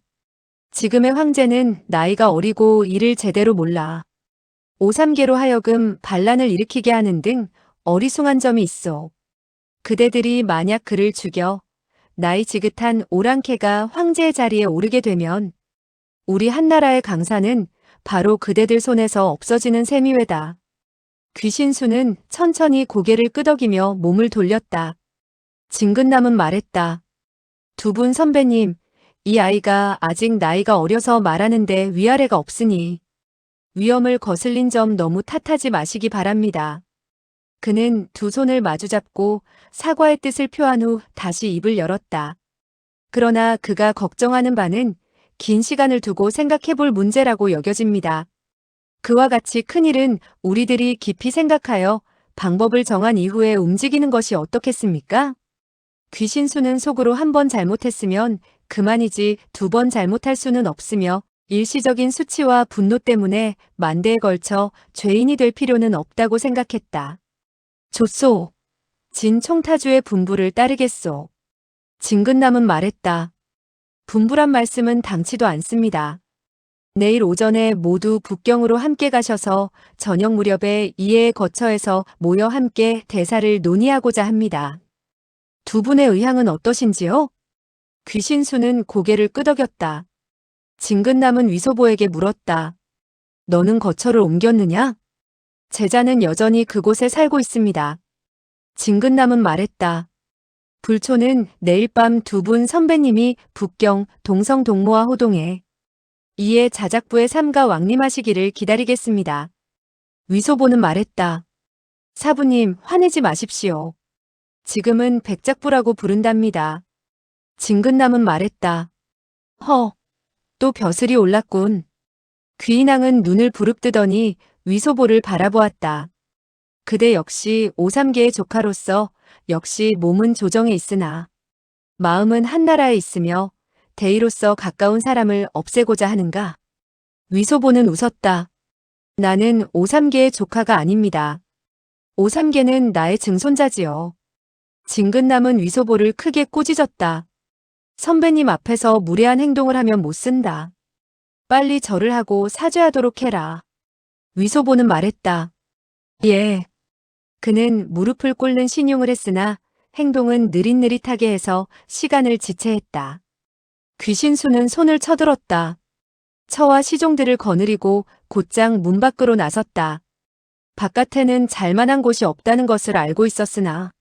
지금의 황제는 나이가 어리고 일을 제대로 몰라. 오삼계로 하여금 반란을 일으키게 하는 등 어리숭한 점이 있어. 그대들이 만약 그를 죽여 나이 지긋한 오랑캐가 황제의 자리에 오르게 되면 우리 한나라의 강사는 바로 그대들 손에서 없어지는 셈이외다. 귀신수는 천천히 고개를 끄덕이며 몸을 돌렸다. 진근남은 말했다. 두 분 선배님, 이 아이가 아직 나이가 어려서 말하는데 위아래가 없으니 위험을 거슬린 점 너무 탓하지 마시기 바랍니다. 그는 두 손을 마주잡고 사과의 뜻을 표한 후 다시 입을 열었다. 그러나 그가 걱정하는 바는 긴 시간을 두고 생각해 볼 문제라고 여겨집니다. 그와 같이 큰일은 우리들이 깊이 생각하여 방법을 정한 이후에 움직이는 것이 어떻겠습니까? 귀신수는 속으로 한 번 잘못했으면 그만이지 두 번 잘못할 수는 없으며 일시적인 수치와 분노 때문에 만대에 걸쳐 죄인이 될 필요는 없다고 생각했다. 좋소. 진총타주의 분부를 따르겠소. 진근남은 말했다. 분부란 말씀은 당치도 않습니다. 내일 오전에 모두 북경으로 함께 가셔서 저녁 무렵에 이해의 거처에서 모여 함께 대사를 논의하고자 합니다. 두 분의 의향은 어떠신지요? 귀신수는 고개를 끄덕였다. 진근남은 위소보에게 물었다. 너는 거처를 옮겼느냐? 제자는 여전히 그곳에 살고 있습니다. 진근남은 말했다. 불초는 내일 밤 두 분 선배님이 북경 동성동모와 호동에 이에 자작부에 삼가 왕림하시기를 기다리겠습니다. 위소보는 말했다. 사부님, 화내지 마십시오. 지금은 백작부라고 부른답니다. 진근남은 말했다. 허, 또 벼슬이 올랐군. 귀인왕은 눈을 부릅뜨더니 위소보를 바라보았다. 그대 역시 오삼계의 조카로서 역시 몸은 조정에 있으나 마음은 한나라에 있으며 대의로서 가까운 사람을 없애고자 하는가? 위소보는 웃었다. 나는 오삼계의 조카가 아닙니다. 오삼계는 나의 증손자지요. 진근남은 위소보를 크게 꾸짖었다. 선배님 앞에서 무례한 행동을 하면 못 쓴다. 빨리 절을 하고 사죄하도록 해라. 위소보는 말했다. 예. 그는 무릎을 꿇는 신용을 했으나 행동은 느릿느릿하게 해서 시간을 지체했다. 귀신수는 손을 쳐들었다. 처와 시종들을 거느리고 곧장 문 밖으로 나섰다. 바깥에는 잘만한 곳이 없다는 것을 알고 있었으나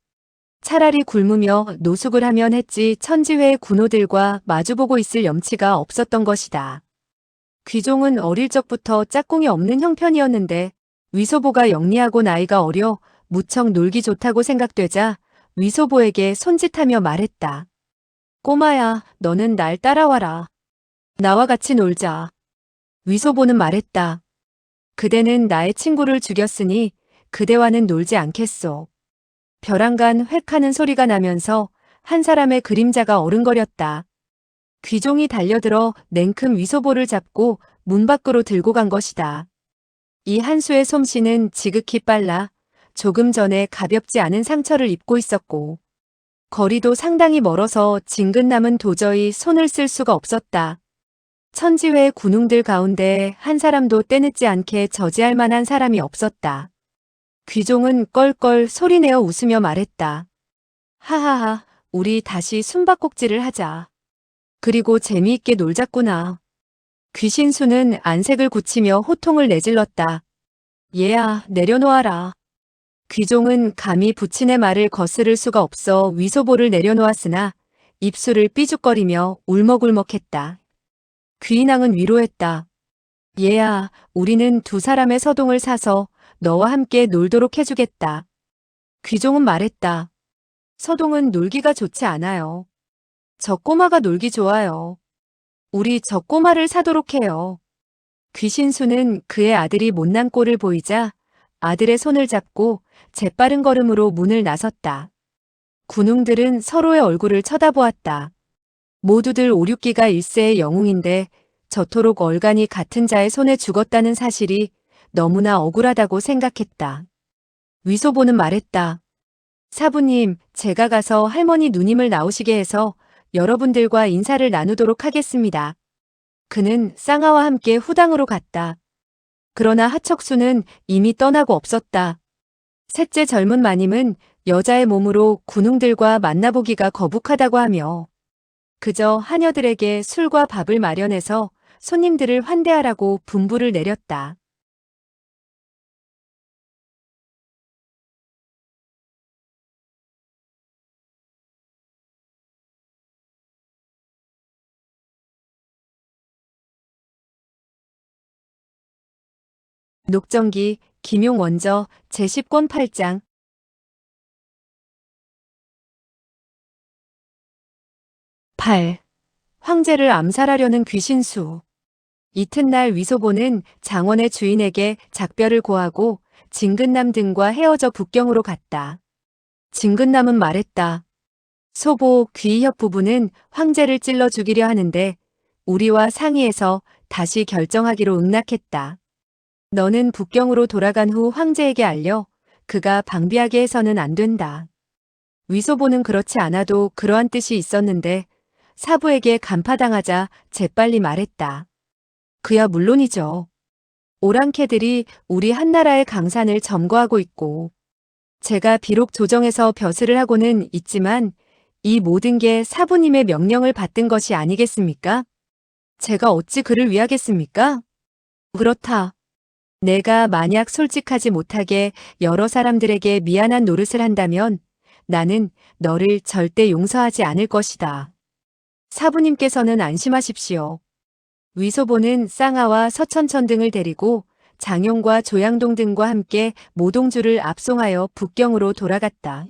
차라리 굶으며 노숙을 하면 했지 천지회의 군호들과 마주보고 있을 염치가 없었던 것이다. 귀종은 어릴 적부터 짝꿍이 없는 형편이었는데 위소보가 영리하고 나이가 어려 무척 놀기 좋다고 생각되자 위소보에게 손짓하며 말했다. 꼬마야, 너는 날 따라와라. 나와 같이 놀자. 위소보는 말했다. 그대는 나의 친구를 죽였으니 그대와는 놀지 않겠소. 벼랑간 획 하는 소리가 나면서 한 사람의 그림자가 어른거렸다. 귀종이 달려들어 냉큼 위소보를 잡고 문 밖으로 들고 간 것이다. 이 한수의 솜씨는 지극히 빨라 조금 전에 가볍지 않은 상처를 입고 있었고 거리도 상당히 멀어서 진근남은 도저히 손을 쓸 수가 없었다. 천지회 군웅들 가운데 한 사람도 떼늦지 않게 저지할 만한 사람이 없었다. 귀종은 껄껄 소리내어 웃으며 말했다. 하하하, 우리 다시 숨바꼭질을 하자. 그리고 재미있게 놀자꾸나. 귀신수는 안색을 굳히며 호통을 내질렀다. 얘야, 내려놓아라. 귀종은 감히 부친의 말을 거스를 수가 없어 위소보를 내려놓았으나 입술을 삐죽거리며 울먹울먹했다. 귀인왕은 위로했다. 얘야, 우리는 두 사람의 서동을 사서 너와 함께 놀도록 해주겠다. 귀종은 말했다. 서동은 놀기가 좋지 않아요. 저 꼬마가 놀기 좋아요. 우리 저 꼬마를 사도록 해요. 귀신수는 그의 아들이 못난 꼴을 보이자 아들의 손을 잡고 재빠른 걸음으로 문을 나섰다. 군웅들은 서로의 얼굴을 쳐다보았다. 모두들 오륙기가 일세의 영웅인데 저토록 얼간이 같은 자의 손에 죽었다는 사실이 너무나 억울하다고 생각했다. 위소보는 말했다. 사부님, 제가 가서 할머니 누님을 나오시게 해서 여러분들과 인사를 나누도록 하겠습니다. 그는 쌍아와 함께 후당으로 갔다. 그러나 하척수는 이미 떠나고 없었다. 셋째 젊은 마님은 여자의 몸으로 군웅들과 만나보기가 거북하다고 하며 그저 하녀들에게 술과 밥을 마련해서 손님들을 환대하라고 분부를 내렸다. 녹정기 김용원저 제10권 8장 8. 황제를 암살하려는 귀신수. 이튿날 위소보는 장원의 주인에게 작별을 고하고 진근남 등과 헤어져 북경으로 갔다. 진근남은 말했다. 소보 귀희협 부부는 황제를 찔러 죽이려 하는데 우리와 상의해서 다시 결정하기로 응낙했다. 너는 북경으로 돌아간 후 황제에게 알려 그가 방비하게 해서는 안 된다. 위소보는 그렇지 않아도 그러한 뜻이 있었는데 사부에게 간파당하자 재빨리 말했다. 그야 물론이죠. 오랑캐들이 우리 한나라의 강산을 점거하고 있고 제가 비록 조정에서 벼슬을 하고는 있지만 이 모든 게 사부님의 명령을 받든 것이 아니겠습니까? 제가 어찌 그를 위하겠습니까? 그렇다. 내가 만약 솔직하지 못하게 여러 사람들에게 미안한 노릇을 한다면 나는 너를 절대 용서하지 않을 것이다. 사부님께서는 안심하십시오. 위소보는 쌍하와 서천천 등을 데리고 장용과 조양동 등과 함께 모동주를 압송하여 북경으로 돌아갔다.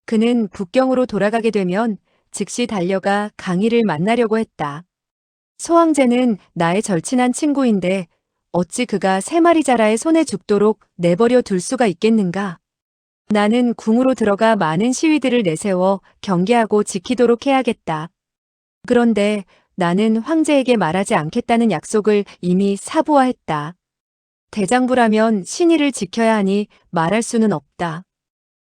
그는 북경으로 돌아가게 되면 즉시 달려가 강희를 만나려고 했다. 소황제는 나의 절친한 친구인데 어찌 그가 3마리 자라의 손에 죽도록 내버려 둘 수가 있겠는가? 나는 궁으로 들어가 많은 시위들을 내세워 경계하고 지키도록 해야겠다. 그런데 나는 황제에게 말하지 않겠다는 약속을 이미 사부화했다. 대장부라면 신의를 지켜야 하니 말할 수는 없다.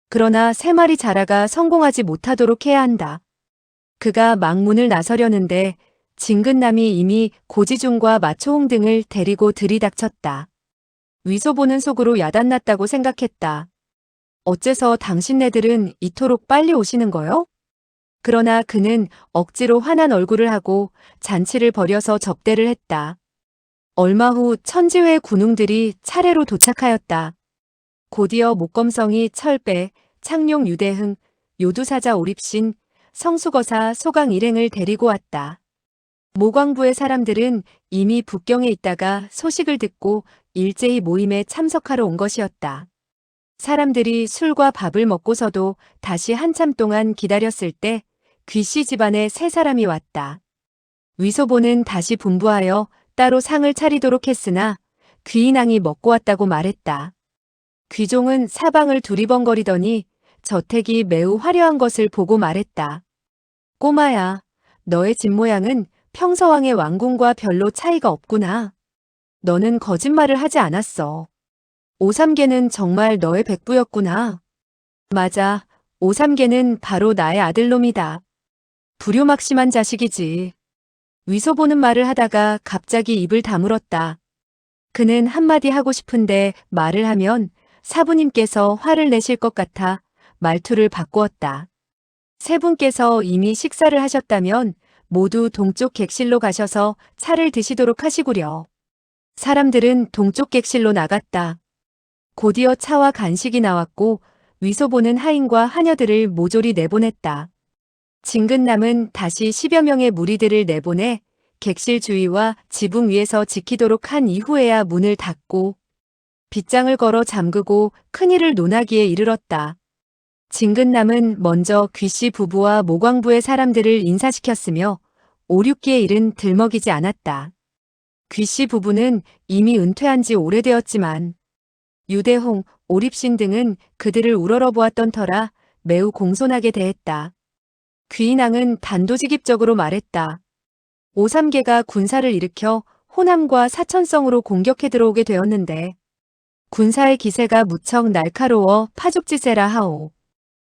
그러나 3마리 자라가 성공하지 못하도록 해야 한다. 그가 막문을 나서려는데 진근남이 이미 고지중과 마초홍 등을 데리고 들이닥쳤다. 위소보는 속으로 야단났다고 생각했다. 어째서 당신네들은 이토록 빨리 오시는 거요? 그러나 그는 억지로 환한 얼굴을 하고 잔치를 벌여서 접대를 했다. 얼마 후 천지회 군웅들이 차례로 도착하였다. 곧이어 목검성이 철배, 창룡 유대흥, 요두사자 오립신, 성수거사 소강 일행을 데리고 왔다. 모광부의 사람들은 이미 북경에 있다가 소식을 듣고 일제히 모임에 참석하러 온 것이었다. 사람들이 술과 밥을 먹고서도 다시 한참 동안 기다렸을 때 귀씨 집안에 3사람이 왔다. 위소보는 다시 분부하여 따로 상을 차리도록 했으나 귀인왕이 먹고 왔다고 말했다. 귀종은 사방을 두리번거리더니 저택이 매우 화려한 것을 보고 말했다. 꼬마야, 너의 집 모양은 평서왕의 왕궁과 별로 차이가 없구나. 너는 거짓말을 하지 않았어. 오삼계는 정말 너의 백부였구나. 맞아, 오삼계는 바로 나의 아들놈이다. 불효막심한 자식이지. 위소보는 말을 하다가 갑자기 입을 다물었다. 그는 한마디 하고 싶은데 말을 하면 사부님께서 화를 내실 것 같아 말투를 바꾸었다. 3분께서 이미 식사를 하셨다면 모두 동쪽 객실로 가셔서 차를 드시도록 하시구려. 사람들은 동쪽 객실로 나갔다. 곧이어 차와 간식이 나왔고 위소보는 하인과 하녀들을 모조리 내보냈다. 진근남은 다시 10여 명의 무리들을 내보내 객실 주위와 지붕 위에서 지키도록 한 이후에야 문을 닫고 빗장을 걸어 잠그고 큰일을 논하기에 이르렀다. 진근남은 먼저 귀씨 부부와 모광부의 사람들을 인사시켰으며 5, 6기의 일은 들먹이지 않았다. 귀씨 부부는 이미 은퇴한 지 오래되었지만 유대홍, 오립신 등은 그들을 우러러보았던 터라 매우 공손하게 대했다. 귀인왕은 단도직입적으로 말했다. 오삼계가 군사를 일으켜 호남과 사천성으로 공격해 들어오게 되었는데 군사의 기세가 무척 날카로워 파죽지세라 하오.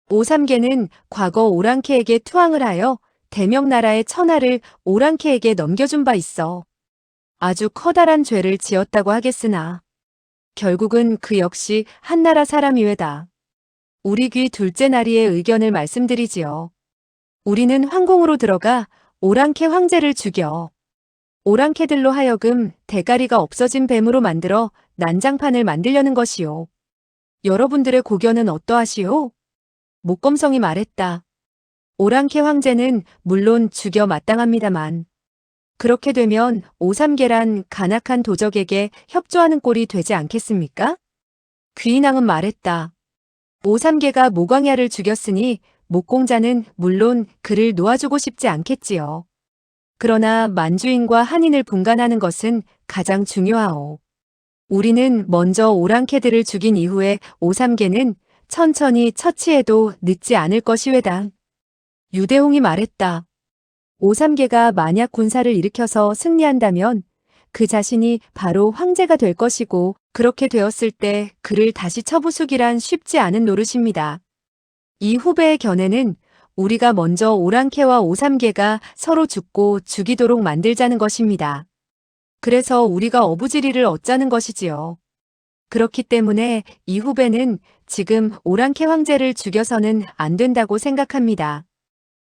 오삼계는 과거 오랑캐에게 투항을 하여 대명나라의 천하를 오랑캐에게 넘겨준 바 있어. 아주 커다란 죄를 지었다고 하겠으나 결국은 그 역시 한나라 사람이외다. 우리 귀 둘째 나리의 의견을 말씀드리지요. 우리는 황궁으로 들어가 오랑캐 황제를 죽여 오랑캐들로 하여금 대가리가 없어진 뱀으로 만들어 난장판을 만들려는 것이요. 여러분들의 고견은 어떠하시오? 목검성이 말했다. 오랑캐 황제는 물론 죽여 마땅합니다만 그렇게 되면 오삼계란 간악한 도적에게 협조하는 꼴이 되지 않겠습니까? 귀인왕은 말했다. 오삼계가 모광야를 죽였으니 목공자는 물론 그를 놓아주고 싶지 않겠지요. 그러나 만주인과 한인을 분간하는 것은 가장 중요하오. 우리는 먼저 오랑캐들을 죽인 이후에 오삼계는 천천히 처치해도 늦지 않을 것이외다. 유대홍이 말했다. 오삼계가 만약 군사를 일으켜서 승리한다면 그 자신이 바로 황제가 될 것이고 그렇게 되었을 때 그를 다시 처부수기란 쉽지 않은 노릇입니다. 이 후배의 견해는 우리가 먼저 오랑캐와 오삼계가 서로 죽고 죽이도록 만들자는 것입니다. 그래서 우리가 어부지리를 얻자는 것이지요. 그렇기 때문에 이 후배는 지금 오랑캐 황제를 죽여서는 안 된다고 생각합니다.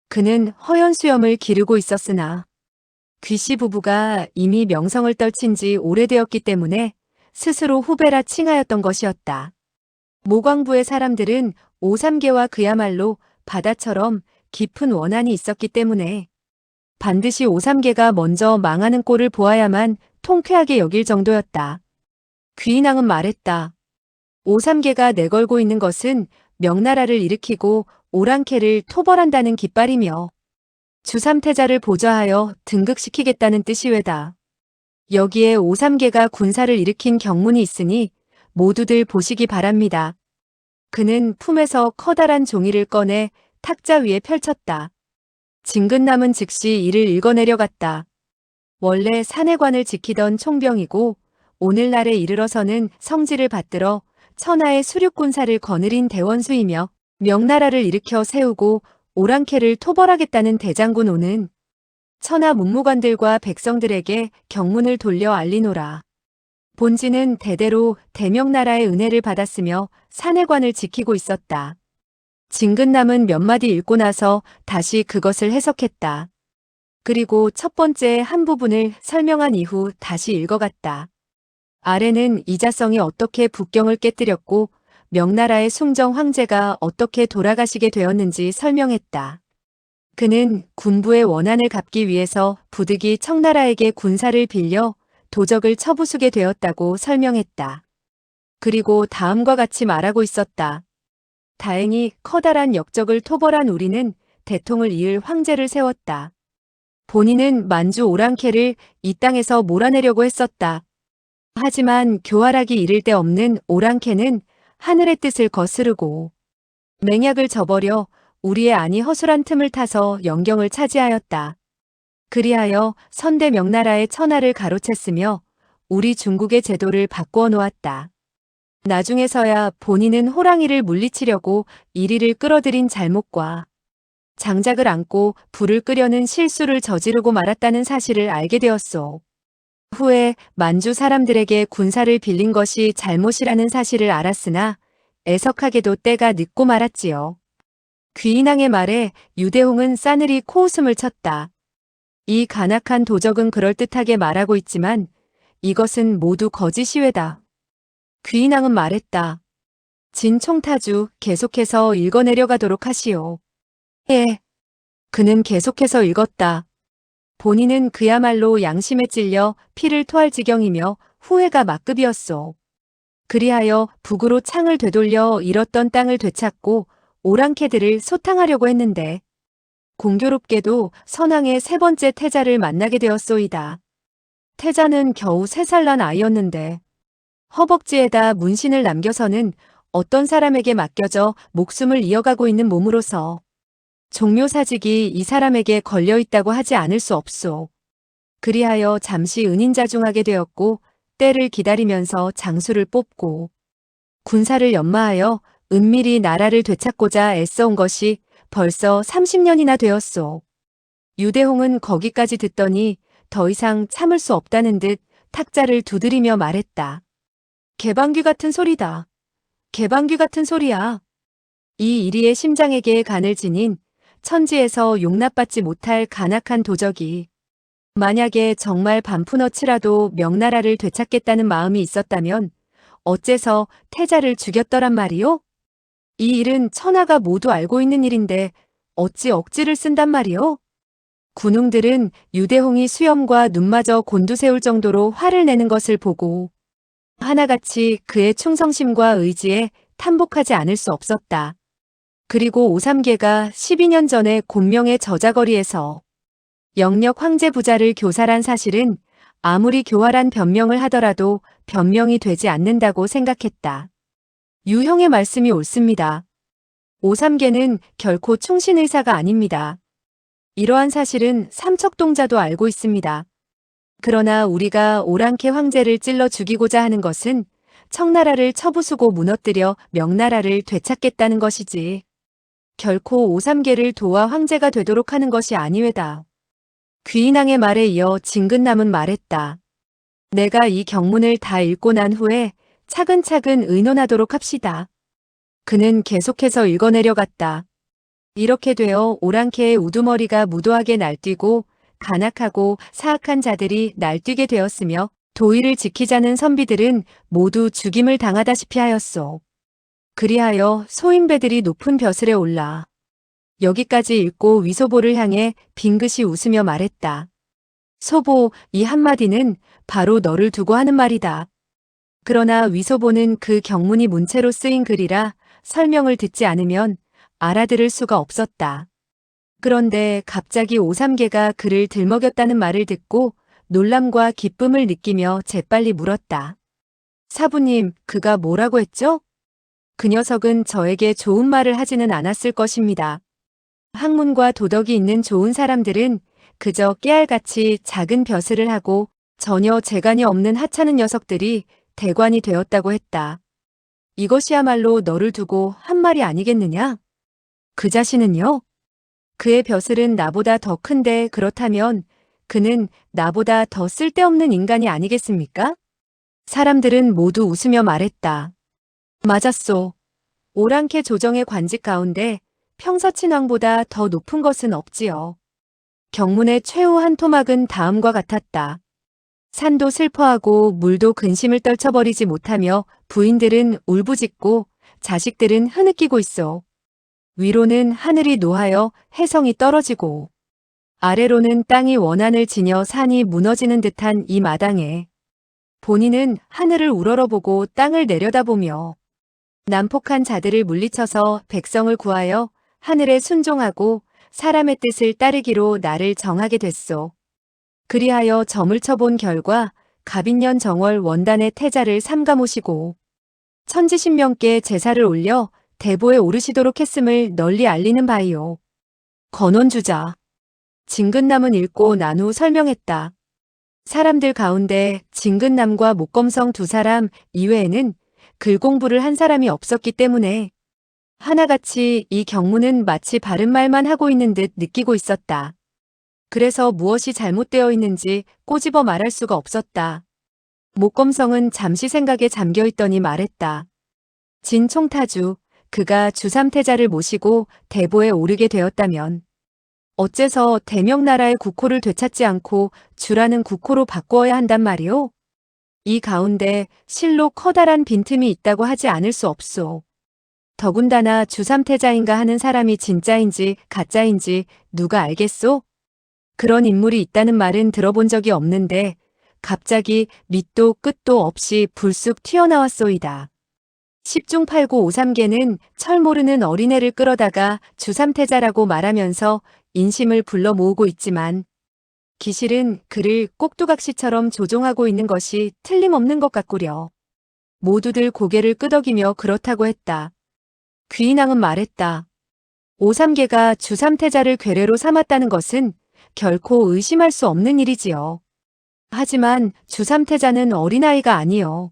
그는 허연수염을 기르고 있었으나 귀씨 부부가 이미 명성을 떨친 지 오래되었기 때문에 스스로 후배라 칭하였던 것이었다. 모광부의 사람들은 오삼계와 그야말로 바다처럼 깊은 원한이 있었기 때문에 반드시 오삼계가 먼저 망하는 꼴을 보아야만 통쾌하게 여길 정도였다. 귀인왕은 말했다. 오삼계가 내걸고 있는 것은 명나라를 일으키고 오랑캐를 토벌한다는 깃발이며 주삼태자를 보좌하여 등극시키겠다는 뜻이외다. 여기에 오삼계가 군사를 일으킨 경문이 있으니 모두들 보시기 바랍니다. 그는 품에서 커다란 종이를 꺼내 탁자 위에 펼쳤다. 진근남은 즉시 이를 읽어내려갔다. 원래 사내관을 지키던 총병이고 오늘날에 이르러서는 성지를 받들어 천하의 수륙군사를 거느린 대원수이며 명나라를 일으켜 세우고 오랑캐를 토벌하겠다는 대장군 오는 천하 문무관들과 백성들에게 경문을 돌려 알리노라. 본지는 대대로 대명나라의 은혜를 받았으며 사내관을 지키고 있었다. 진근남은 몇 마디 읽고 나서 다시 그것을 해석했다. 그리고 첫 번째 한 부분을 설명한 이후 다시 읽어갔다. 아래는 이자성이 어떻게 북경을 깨뜨렸고 명나라의 숭정 황제가 어떻게 돌아가시게 되었는지 설명했다. 그는 군부의 원한을 갚기 위해서 부득이 청나라에게 군사를 빌려 도적을 쳐부수게 되었다고 설명했다. 그리고 다음과 같이 말하고 있었다. 다행히 커다란 역적을 토벌한 우리는 대통을 이을 황제를 세웠다. 본인은 만주 오랑캐를 이 땅에서 몰아내려고 했었다. 하지만 교활하기 이를 데 없는 오랑캐는 하늘의 뜻을 거스르고 맹약을 저버려 우리의 안이 허술한 틈을 타서 영경을 차지하였다. 그리하여 선대 명나라의 천하를 가로챘으며 우리 중국의 제도를 바꾸어 놓았다. 나중에서야 본인은 호랑이를 물리치려고 이리를 끌어들인 잘못과 장작을 안고 불을 끄려는 실수를 저지르고 말았다는 사실을 알게 되었소. 후에 만주 사람들에게 군사를 빌린 것이 잘못이라는 사실을 알았으나 애석하게도 때가 늦고 말았지요. 귀인왕의 말에 유대홍은 싸늘히 코웃음을 쳤다. 이 간악한 도적은 그럴듯하게 말하고 있지만 이것은 모두 거짓이외다. 귀인왕은 말했다. 진총타주 계속해서 읽어내려가도록 하시오. 예. 그는 계속해서 읽었다. 본인은 그야말로 양심에 찔려 피를 토할 지경이며 후회가 막급이었소. 그리하여 북으로 창을 되돌려 잃었던 땅을 되찾고 오랑캐들을 소탕하려고 했는데 공교롭게도 선왕의 세 번째 태자를 만나게 되었소이다. 태자는 겨우 3살 난 아이였는데 허벅지에다 문신을 남겨서는 어떤 사람에게 맡겨져 목숨을 이어가고 있는 몸으로서 종묘사직이 이 사람에게 걸려있다고 하지 않을 수 없소. 그리하여 잠시 은인자중하게 되었고 때를 기다리면서 장수를 뽑고 군사를 연마하여 은밀히 나라를 되찾고자 애써온 것이 벌써 30년이나 되었소. 유대홍은 거기까지 듣더니 더 이상 참을 수 없다는 듯 탁자를 두드리며 말했다. 개방귀 같은 소리다. 개방귀 같은 소리야. 이 이리의 심장에게 간을 지닌 천지에서 용납받지 못할 간악한 도적이 만약에 정말 반푼어치라도 명나라를 되찾겠다는 마음이 있었다면 어째서 태자를 죽였더란 말이오? 이 일은 천하가 모두 알고 있는 일인데 어찌 억지를 쓴단 말이오? 군웅들은 유대홍이 수염과 눈마저 곤두세울 정도로 화를 내는 것을 보고 하나같이 그의 충성심과 의지에 탄복하지 않을 수 없었다. 그리고 오삼계가 12년 전에 곤명의 저자거리에서 영력 황제 부자를 교살한 사실은 아무리 교활한 변명을 하더라도 변명이 되지 않는다고 생각했다. 유형의 말씀이 옳습니다. 오삼계는 결코 충신의사가 아닙니다. 이러한 사실은 삼척동자도 알고 있습니다. 그러나 우리가 오랑캐 황제를 찔러 죽이고자 하는 것은 청나라를 쳐부수고 무너뜨려 명나라를 되찾겠다는 것이지 결코 오삼계를 도와 황제가 되도록 하는 것이 아니외다. 귀인왕의 말에 이어 진근남은 말했다. 내가 이 경문을 다 읽고 난 후에 차근차근 의논하도록 합시다. 그는 계속해서 읽어내려갔다. 이렇게 되어 오랑캐의 우두머리가 무도하게 날뛰고 간악하고 사악한 자들이 날뛰게 되었으며 도의를 지키자는 선비들은 모두 죽임을 당하다시피 하였소. 그리하여 소인배들이 높은 벼슬에 올라 여기까지 읽고 위소보를 향해 빙긋이 웃으며 말했다. 소보, 이 한마디는 바로 너를 두고 하는 말이다. 그러나 위소보는 그 경문이 문체로 쓰인 글이라 설명을 듣지 않으면 알아들을 수가 없었다. 그런데 갑자기 오삼계가 그를 들먹였다는 말을 듣고 놀람과 기쁨을 느끼며 재빨리 물었다. 사부님, 그가 뭐라고 했죠? 그 녀석은 저에게 좋은 말을 하지는 않았을 것입니다. 학문과 도덕이 있는 좋은 사람들은 그저 깨알같이 작은 벼슬을 하고 전혀 재간이 없는 하찮은 녀석들이 대관이 되었다고 했다. 이것이야말로 너를 두고 한 말이 아니겠느냐? 그 자신은요? 그의 벼슬은 나보다 더 큰데 그렇다면 그는 나보다 더 쓸데없는 인간이 아니겠습니까? 사람들은 모두 웃으며 말했다. 맞았소. 오랑캐 조정의 관직 가운데 평서친왕보다 더 높은 것은 없지요. 경문의 최후 한 토막은 다음과 같았다. 산도 슬퍼하고 물도 근심을 떨쳐버리지 못하며 부인들은 울부짖고 자식들은 흐느끼고 있어. 위로는 하늘이 노하여 해성이 떨어지고 아래로는 땅이 원한을 지녀 산이 무너지는 듯한 이 마당에 본인은 하늘을 우러러보고 땅을 내려다보며 난폭한 자들을 물리쳐서 백성을 구하여 하늘에 순종하고 사람의 뜻을 따르기로 나를 정하게 됐소. 그리하여 점을 쳐본 결과 갑인년 정월 원단의 태자를 삼가 모시고 천지신명께 제사를 올려 대보에 오르시도록 했음을 널리 알리는 바이요. 건원주자. 진근남은 읽고 난 후 설명했다. 사람들 가운데 진근남과 목검성 두 사람 이외에는 글 공부를 한 사람이 없었기 때문에 하나같이 이 경문은 마치 바른 말만 하고 있는 듯 느끼고 있었다. 그래서 무엇이 잘못되어 있는지 꼬집어 말할 수가 없었다. 목검성은 잠시 생각에 잠겨 있더니 말했다. 진총타주, 그가 주삼태자를 모시고 대보에 오르게 되었다면 어째서 대명나라의 국호를 되찾지 않고 주라는 국호로 바꾸어야 한단 말이오? 이 가운데 실로 커다란 빈틈이 있다고 하지 않을 수 없소. 더군다나 주삼태자인가 하는 사람이 진짜인지 가짜인지 누가 알겠소? 그런 인물이 있다는 말은 들어본 적이 없는데 갑자기 밑도 끝도 없이 불쑥 튀어나왔소이다. 10중 8구 5삼계는 철 모르는 어린애를 끌어다가 주삼태자라고 말하면서 인심을 불러 모으고 있지만 기실은 그를 꼭두각시처럼 조종하고 있는 것이 틀림없는 것 같구려. 모두들 고개를 끄덕이며 그렇다고 했다. 귀인왕은 말했다. 오삼계가 주삼태자를 괴뢰로 삼았다는 것은 결코 의심할 수 없는 일이지요. 하지만 주삼태자는 어린아이가 아니요.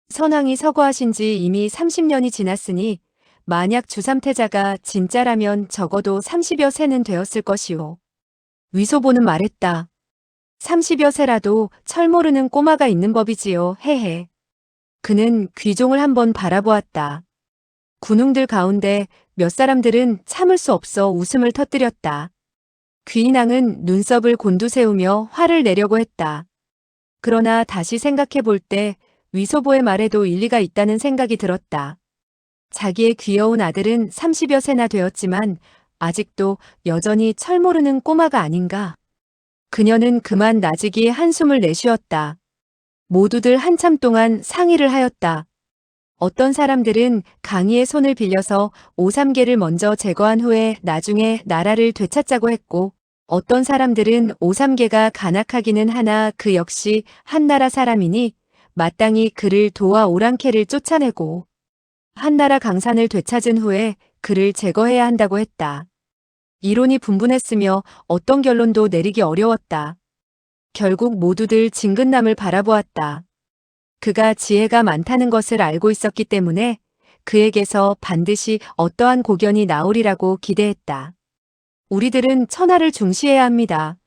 선왕이 서거하신 지 이미 30년이 지났으니 만약 주삼태자가 진짜라면 적어도 30여 세는 되었을 것이오. 위소보는 말했다. 30여 세라도 철 모르는 꼬마가 있는 법이지요. 헤헤. 그는 귀종을 한번 바라보았다. 군웅들 가운데 몇 사람들은 참을 수 없어 웃음을 터뜨렸다. 귀인왕은 눈썹을 곤두세우며 화를 내려고 했다. 그러나 다시 생각해 볼 때 위소보의 말에도 일리가 있다는 생각이 들었다. 자기의 귀여운 아들은 30여 세나 되었지만 아직도 여전히 철 모르는 꼬마가 아닌가. 그녀는 그만 나직이 한숨을 내쉬었다. 모두들 한참 동안 상의를 하였다. 어떤 사람들은 강희의 손을 빌려서 오삼계를 먼저 제거한 후에 나중에 나라를 되찾자고 했고, 어떤 사람들은 오삼계가 간악하기는 하나 그 역시 한나라 사람이니 마땅히 그를 도와 오랑캐를 쫓아내고 한나라 강산을 되찾은 후에 그를 제거해야 한다고 했다. 이론이 분분했으며 어떤 결론도 내리기 어려웠다. 결국 모두들 진근남을 바라보았다. 그가 지혜가 많다는 것을 알고 있었기 때문에 그에게서 반드시 어떠한 고견이 나오리라고 기대했다. 우리들은 천하를 중시해야 합니다.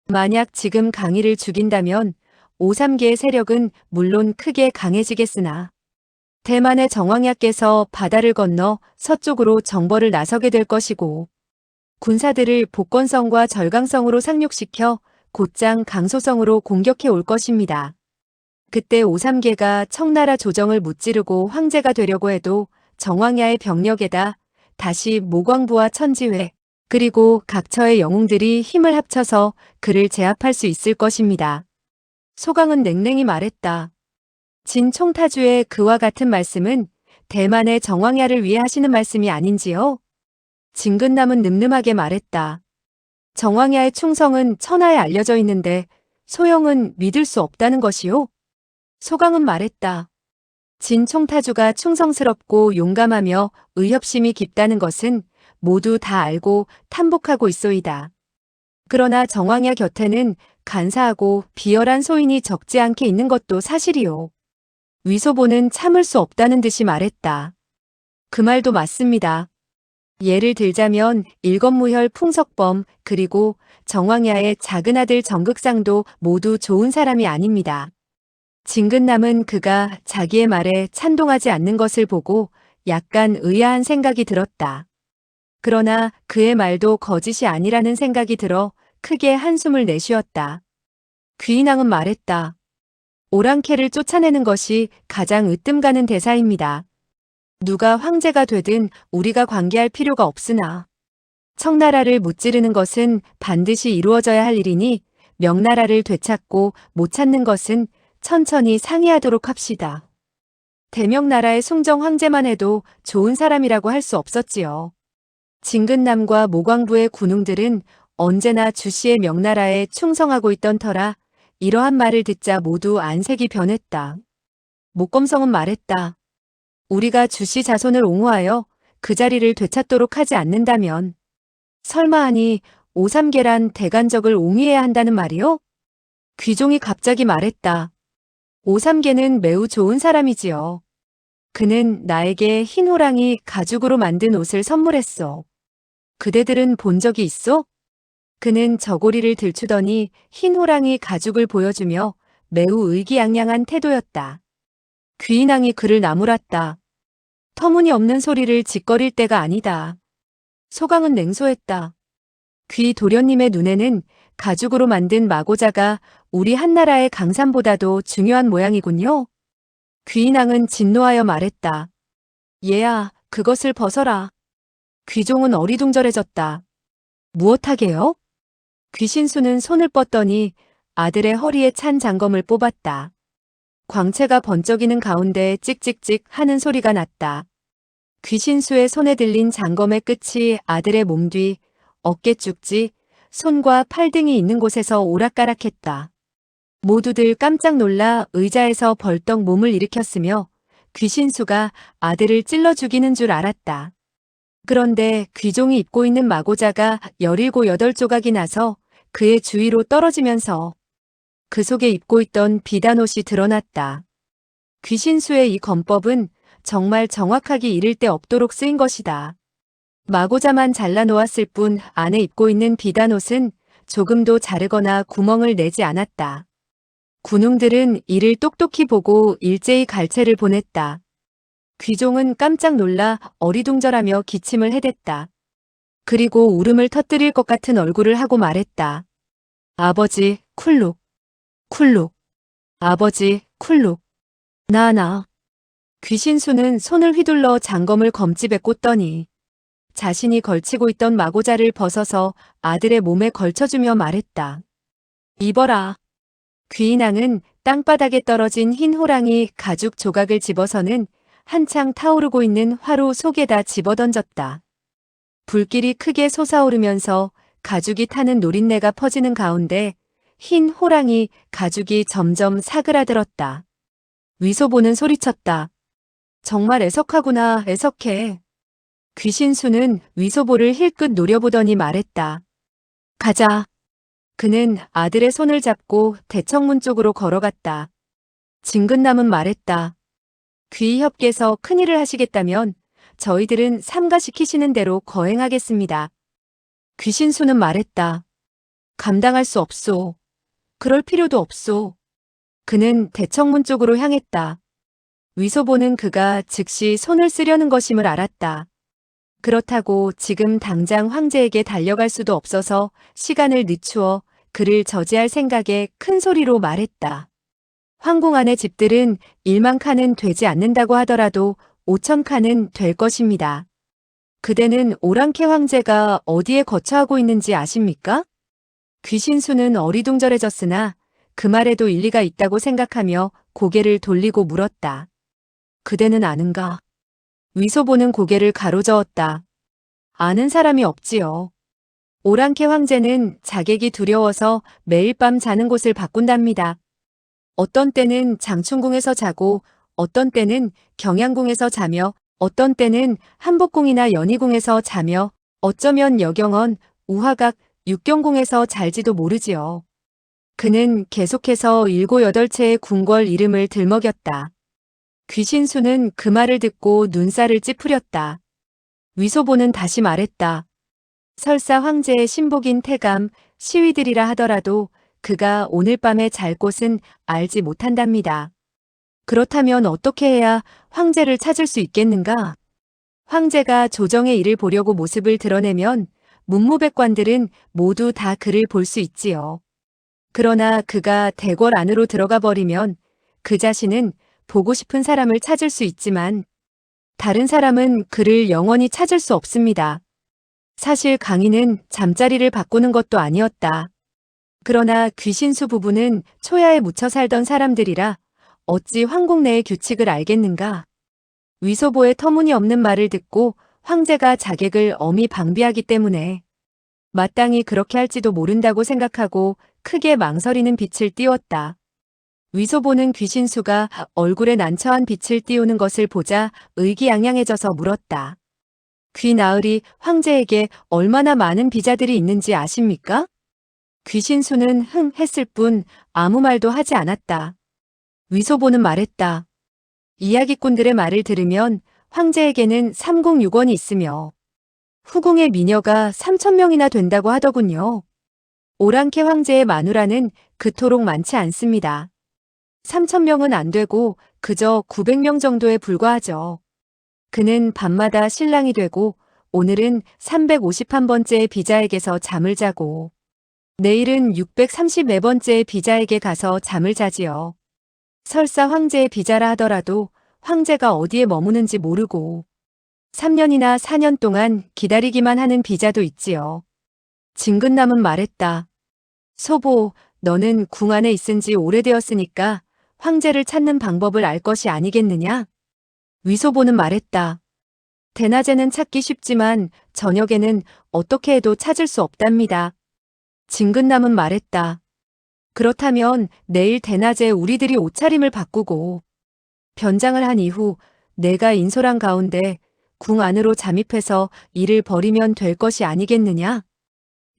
만약 지금 강희를 죽인다면 오삼계의 세력은 물론 크게 강해지겠으나 대만의 정왕야께서 바다를 건너 서쪽으로 정벌을 나서게 될 것이고 군사들을 복건성과 절강성으로 상륙시켜 곧장 강소성으로 공격해 올 것입니다. 그때 오삼계가 청나라 조정을 무찌르고 황제가 되려고 해도 정왕야의 병력에다 다시 모광부와 천지회 그리고 각처의 영웅들이 힘을 합쳐서 그를 제압할 수 있을 것입니다. 소강은 냉랭히 말했다. 진 총타주의 그와 같은 말씀은 대만의 정왕야를 위해 하시는 말씀이 아닌지요? 진근남은 늠름하게 말했다. 정왕야의 충성은 천하에 알려져 있는데 소영은 믿을 수 없다는 것이요? 소강은 말했다. 진 총타주가 충성스럽고 용감하며 의협심이 깊다는 것은 모두 다 알고 탐복하고 있소이다. 그러나 정왕야 곁에는 간사하고 비열한 소인이 적지 않게 있는 것도 사실이요. 위소보는 참을 수 없다는 듯이 말했다. 그 말도 맞습니다. 예를 들자면 일검무혈 풍석범 그리고 정왕야의 작은 아들 정극상도 모두 좋은 사람이 아닙니다. 진근남은 그가 자기의 말에 찬동하지 않는 것을 보고 약간 의아한 생각이 들었다. 그러나 그의 말도 거짓이 아니라는 생각이 들어 크게 한숨을 내쉬었다. 귀인왕은 말했다. 오랑캐를 쫓아내는 것이 가장 으뜸가는 대사입니다. 누가 황제가 되든 우리가 관계할 필요가 없으나 청나라를 무찌르는 것은 반드시 이루어져야 할 일이니 명나라를 되찾고 못 찾는 것은 천천히 상의하도록 합시다. 대명나라의 숭정 황제만 해도 좋은 사람이라고 할 수 없었지요. 진근남과 모광부의 군웅들은 언제나 주씨의 명나라에 충성하고 있던 터라 이러한 말을 듣자 모두 안색이 변했다. 목검성은 말했다. 우리가 주씨 자손을 옹호하여 그 자리를 되찾도록 하지 않는다면 설마하니 오삼계란 대간적을 옹위해야 한다는 말이요? 귀종이 갑자기 말했다. 오삼계는 매우 좋은 사람이지요. 그는 나에게 흰 호랑이 가죽으로 만든 옷을 선물했어. 그대들은 본 적이 있어? 그는 저고리를 들추더니 흰 호랑이 가죽을 보여주며 매우 의기양양한 태도였다. 귀인왕이 그를 나무랐다. 터무니없는 소리를 짓거릴 때가 아니다. 소강은 냉소했다. 귀 도련님의 눈에는 가죽으로 만든 마고자가 우리 한나라의 강산보다도 중요한 모양이군요. 귀인왕은 진노하여 말했다. 얘야, 그것을 벗어라. 귀종은 어리둥절해졌다. 무엇하게요? 귀신수는 손을 뻗더니 아들의 허리에 찬 장검을 뽑았다. 광채가 번쩍이는 가운데 찍찍찍 하는 소리가 났다. 귀신수의 손에 들린 장검의 끝이 아들의 몸 뒤, 어깨 쭉지, 손과 팔등이 있는 곳에서 오락가락했다. 모두들 깜짝 놀라 의자에서 벌떡 몸을 일으켰으며 귀신수가 아들을 찔러 죽이는 줄 알았다. 그런데 귀종이 입고 있는 마고자가 17, 8조각이 나서 그의 주위로 떨어지면서 그 속에 입고 있던 비단옷이 드러났다. 귀신수의 이 검법은 정말 정확하게 이를 데 없도록 쓰인 것이다. 마고자만 잘라놓았을 뿐 안에 입고 있는 비단옷은 조금도 자르거나 구멍을 내지 않았다. 군웅들은 이를 똑똑히 보고 일제히 갈채를 보냈다. 귀종은 깜짝 놀라 어리둥절하며 기침을 해댔다. 그리고 울음을 터뜨릴 것 같은 얼굴을 하고 말했다. 아버지, 쿨룩. 쿨룩. 아버지, 쿨룩. 나. 귀신수는 손을 휘둘러 장검을 검집에 꽂더니 자신이 걸치고 있던 마고자를 벗어서 아들의 몸에 걸쳐주며 말했다. 입어라. 귀인왕은 땅바닥에 떨어진 흰 호랑이 가죽 조각을 집어서는 한창 타오르고 있는 화로 속에다 집어던졌다. 불길이 크게 솟아오르면서 가죽이 타는 노린내가 퍼지는 가운데 흰 호랑이 가죽이 점점 사그라들었다. 위소보는 소리쳤다. 정말 애석하구나, 애석해. 귀신수는 위소보를 힐끗 노려보더니 말했다. 가자. 그는 아들의 손을 잡고 대청문 쪽으로 걸어갔다. 진근남은 말했다. 귀협께서 큰일을 하시겠다면 저희들은 삼가시키시는 대로 거행하겠습니다. 귀신수는 말했다. 감당할 수 없소. 그럴 필요도 없소. 그는 대청문 쪽으로 향했다. 위소보는 그가 즉시 손을 쓰려는 것임을 알았다. 그렇다고 지금 당장 황제에게 달려갈 수도 없어서 시간을 늦추어 그를 저지할 생각에 큰 소리로 말했다. 황궁 안의 집들은 1만 칸은 되지 않는다고 하더라도 5천 칸은 될 것입니다. 그대는 오랑캐 황제가 어디에 거처하고 있는지 아십니까? 귀신수는 어리둥절해졌으나 그 말에도 일리가 있다고 생각하며 고개를 돌리고 물었다. 그대는 아는가? 위소보는 고개를 가로저었다. 아는 사람이 없지요. 오랑캐 황제는 자객이 두려워서 매일 밤 자는 곳을 바꾼답니다. 어떤 때는 장충궁에서 자고 어떤 때는 경양궁에서 자며 어떤 때는 한복궁이나 연희궁에서 자며 어쩌면 여경원, 우화각, 육경궁에서 잘지도 모르지요. 그는 계속해서 7, 8채의 궁궐 이름을 들먹였다. 귀신수는 그 말을 듣고 눈살을 찌푸렸다. 위소보는 다시 말했다. 설사 황제의 신복인 태감, 시위들이라 하더라도 그가 오늘 밤에 잘 곳은 알지 못한답니다. 그렇다면 어떻게 해야 황제를 찾을 수 있겠는가? 황제가 조정의 일을 보려고 모습을 드러내면 문무백관들은 모두 다 그를 볼 수 있지요. 그러나 그가 대궐 안으로 들어가 버리면 그 자신은 보고 싶은 사람을 찾을 수 있지만 다른 사람은 그를 영원히 찾을 수 없습니다. 사실 강인은 잠자리를 바꾸는 것도 아니었다. 그러나 귀신수 부부는 초야에 묻혀 살던 사람들이라 어찌 황궁 내의 규칙을 알겠는가? 위소보의 터무니없는 말을 듣고 황제가 자객을 엄히 방비하기 때문에 마땅히 그렇게 할지도 모른다고 생각하고 크게 망설이는 빛을 띄웠다. 위소보는 귀신수가 얼굴에 난처한 빛을 띄우는 것을 보자 의기양양해져서 물었다. 귀나으리 황제에게 얼마나 많은 비자들이 있는지 아십니까? 귀신수는 흥 했을 뿐 아무 말도 하지 않았다. 위소보는 말했다. 이야기꾼들의 말을 들으면 황제에게는 306원이 있으며 후궁의 미녀가 3,000명이나 된다고 하더군요. 오랑캐 황제의 마누라는 그토록 많지 않습니다. 3,000명은 안 되고 그저 900명 정도에 불과하죠. 그는 밤마다 신랑이 되고 오늘은 351번째의 비자에게서 잠을 자고 내일은 634번째의 비자에게 가서 잠을 자지요. 설사 황제의 비자라 하더라도 황제가 어디에 머무는지 모르고 3년이나 4년 동안 기다리기만 하는 비자도 있지요. 진근남은 말했다. 소보, 너는 궁 안에 있은 지 오래되었으니까 황제를 찾는 방법을 알 것이 아니겠느냐? 위소보는 말했다. 대낮에는 찾기 쉽지만 저녁에는 어떻게 해도 찾을 수 없답니다. 진근남은 말했다. 그렇다면 내일 대낮에 우리들이 옷차림을 바꾸고 변장을 한 이후 내가 인솔한 가운데 궁 안으로 잠입해서 일을 벌이면 될 것이 아니겠느냐?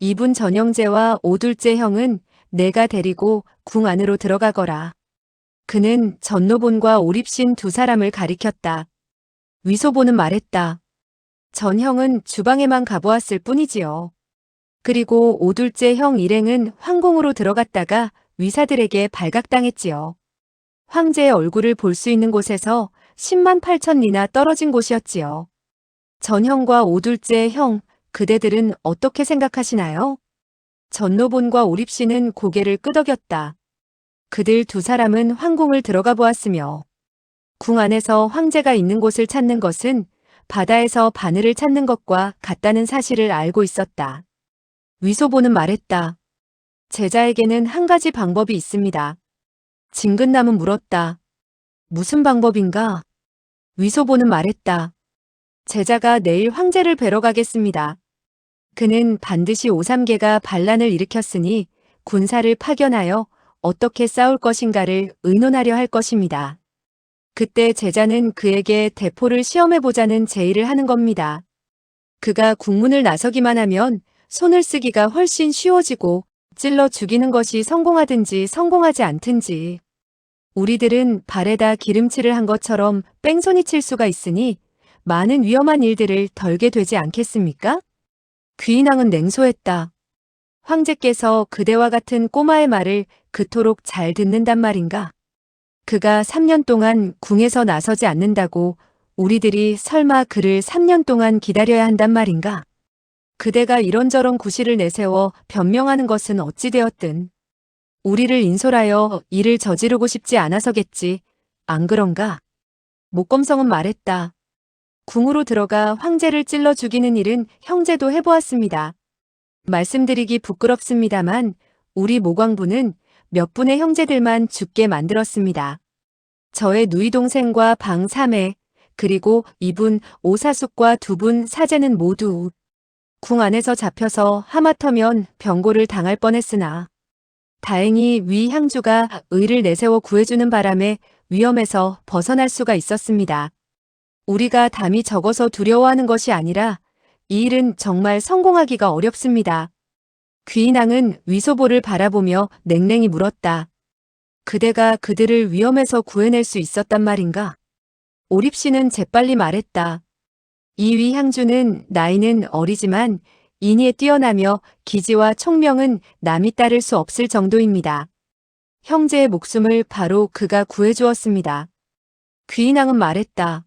이분 전영제와 오둘째 형은 내가 데리고 궁 안으로 들어가거라. 그는 전노본과 오립신 두 사람을 가리켰다. 위소보는 말했다. 전형은 주방에만 가보았을 뿐이지요. 그리고 오둘째 형 일행은 황궁으로 들어갔다가 위사들에게 발각당했지요. 황제의 얼굴을 볼 수 있는 곳에서 10만 8천 리나 떨어진 곳이었지요. 전형과 오둘째 형, 그대들은 어떻게 생각하시나요? 전노본과 오립씨는 고개를 끄덕였다. 그들 두 사람은 황궁을 들어가 보았으며 궁 안에서 황제가 있는 곳을 찾는 것은 바다에서 바늘을 찾는 것과 같다는 사실을 알고 있었다. 위소보는 말했다. 제자에게는 한 가지 방법이 있습니다. 진근남은 물었다. 무슨 방법인가? 위소보는 말했다. 제자가 내일 황제를 뵈러 가겠습니다. 그는 반드시 오삼계가 반란을 일으켰으니 군사를 파견하여 어떻게 싸울 것인가를 의논하려 할 것입니다. 그때 제자는 그에게 대포를 시험해보자는 제의를 하는 겁니다. 그가 국문을 나서기만 하면 손을 쓰기가 훨씬 쉬워지고 찔러 죽이는 것이 성공하든지 성공하지 않든지 우리들은 발에다 기름칠을 한 것처럼 뺑소니 칠 수가 있으니 많은 위험한 일들을 덜게 되지 않겠습니까? 귀인왕은 냉소했다. 황제께서 그대와 같은 꼬마의 말을 그토록 잘 듣는단 말인가? 그가 3년 동안 궁에서 나서지 않는다고 우리들이 설마 그를 3년 동안 기다려야 한단 말인가? 그대가 이런저런 구실을 내세워 변명하는 것은 어찌되었든 우리를 인솔하여 일을 저지르고 싶지 않아서겠지. 안 그런가? 목검성은 말했다. 궁으로 들어가 황제를 찔러 죽이는 일은 형제도 해보았습니다. 말씀드리기 부끄럽습니다만 우리 모광부는 몇 분의 형제들만 죽게 만들었습니다. 저의 누이 동생과 방 3회, 그리고 이분 오사숙과 2분 사제는 모두 궁 안에서 잡혀서 하마터면 병고를 당할 뻔했으나 다행히 위 향주가 의를 내세워 구해주는 바람에 위험에서 벗어날 수가 있었습니다. 우리가 담이 적어서 두려워하는 것이 아니라 이 일은 정말 성공하기가 어렵습니다. 귀인왕은 위소보를 바라보며 냉랭히 물었다. 그대가 그들을 위험에서 구해낼 수 있었단 말인가? 오립씨는 재빨리 말했다. 이 위향주는 나이는 어리지만 인의에 뛰어나며 기지와 총명은 남이 따를 수 없을 정도입니다. 형제의 목숨을 바로 그가 구해주었습니다. 귀인왕은 말했다.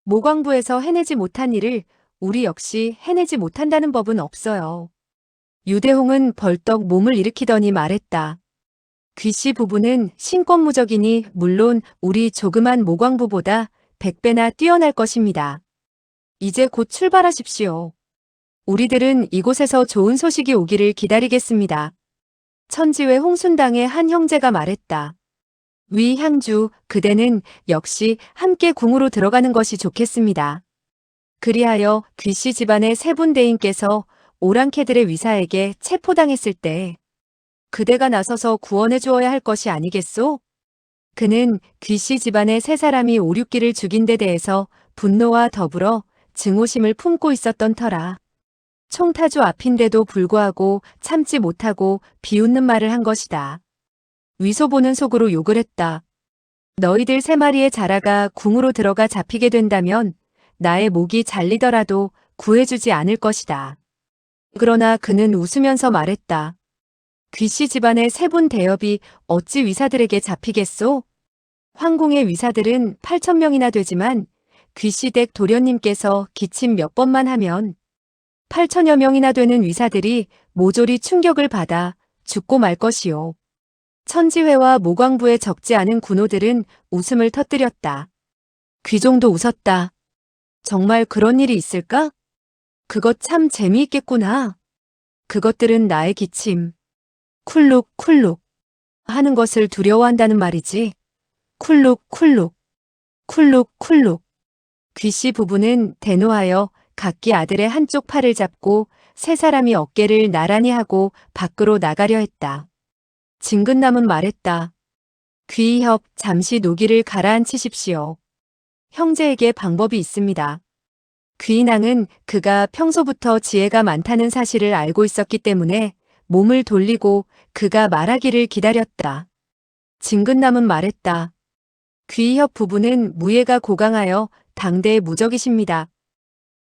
모광부에서 해내지 못한 일을 우리 역시 해내지 못한다는 법은 없어요. 유대홍은 벌떡 몸을 일으키더니 말했다. 귀씨 부부는 신권무적이니 물론 우리 조그만 모광부보다 100배나 뛰어날 것입니다. 이제 곧 출발하십시오. 우리들은 이곳에서 좋은 소식이 오기를 기다리겠습니다. 천지회 홍순당의 한 형제가 말했다. 위 향주, 그대는 역시 함께 궁으로 들어가는 것이 좋겠습니다. 그리하여 귀씨 집안의 3분 대인께서 오랑캐들의 위사에게 체포당했을 때 그대가 나서서 구원해 주어야 할 것이 아니겠소? 그는 귀씨 집안의 3사람이 오륙기를 죽인 데 대해서 분노와 더불어 증오심을 품고 있었던 터라. 총타주 앞인데도 불구하고 참지 못하고 비웃는 말을 한 것이다. 위소보는 속으로 욕을 했다. 너희들 3마리의 자라가 궁으로 들어가 잡히게 된다면 나의 목이 잘리더라도 구해주지 않을 것이다. 그러나 그는 웃으면서 말했다. 귀씨 집안의 3분 대업이 어찌 위사들에게 잡히겠소? 황궁의 위사들은 8,000명이나 되지만 귀씨댁 도련님께서 기침 몇 번만 하면 8,000여 명이나 되는 위사들이 모조리 충격을 받아 죽고 말 것이요. 천지회와 모광부에 적지 않은 군호들은 웃음을 터뜨렸다. 귀종도 웃었다. 정말 그런 일이 있을까? 그것 참 재미있겠구나. 그것들은 나의 기침, 쿨룩쿨룩 하는 것을 두려워한다는 말이지. 쿨룩쿨룩, 쿨룩쿨룩. 귀씨 부부는 대노하여 각기 아들의 한쪽 팔을 잡고 3사람이 어깨를 나란히 하고 밖으로 나가려 했다. 진근남은 말했다. 귀희협 잠시 노기를 가라앉히십시오. 형제에게 방법이 있습니다. 귀인왕은 그가 평소부터 지혜가 많다는 사실을 알고 있었기 때문에 몸을 돌리고 그가 말하기를 기다렸다. 진근남은 말했다. 귀희협 부부는 무예가 고강하여 당대의 무적이십니다.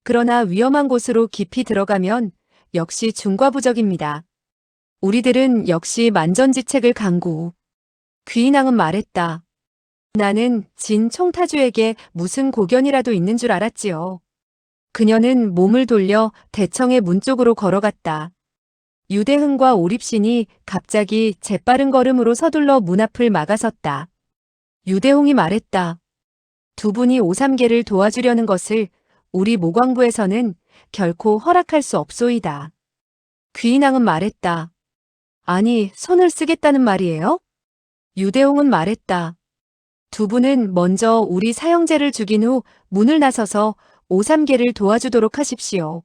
그러나 위험한 곳으로 깊이 들어가면 역시 중과부적입니다. 우리들은 역시 만전지책을 강구. 귀인왕은 말했다. 나는 진 총타주에게 무슨 고견이라도 있는 줄 알았지요. 그녀는 몸을 돌려 대청의 문 쪽으로 걸어갔다. 유대흥과 오립신이 갑자기 재빠른 걸음으로 서둘러 문 앞을 막아섰다. 유대홍이 말했다. 2분이 오삼계를 도와주려는 것을 우리 모광부에서는 결코 허락할 수 없소이다. 귀인왕은 말했다. 아니, 손을 쓰겠다는 말이에요? 유대홍은 말했다. 2분은 먼저 우리 사형제를 죽인 후 문을 나서서 오삼계를 도와주도록 하십시오.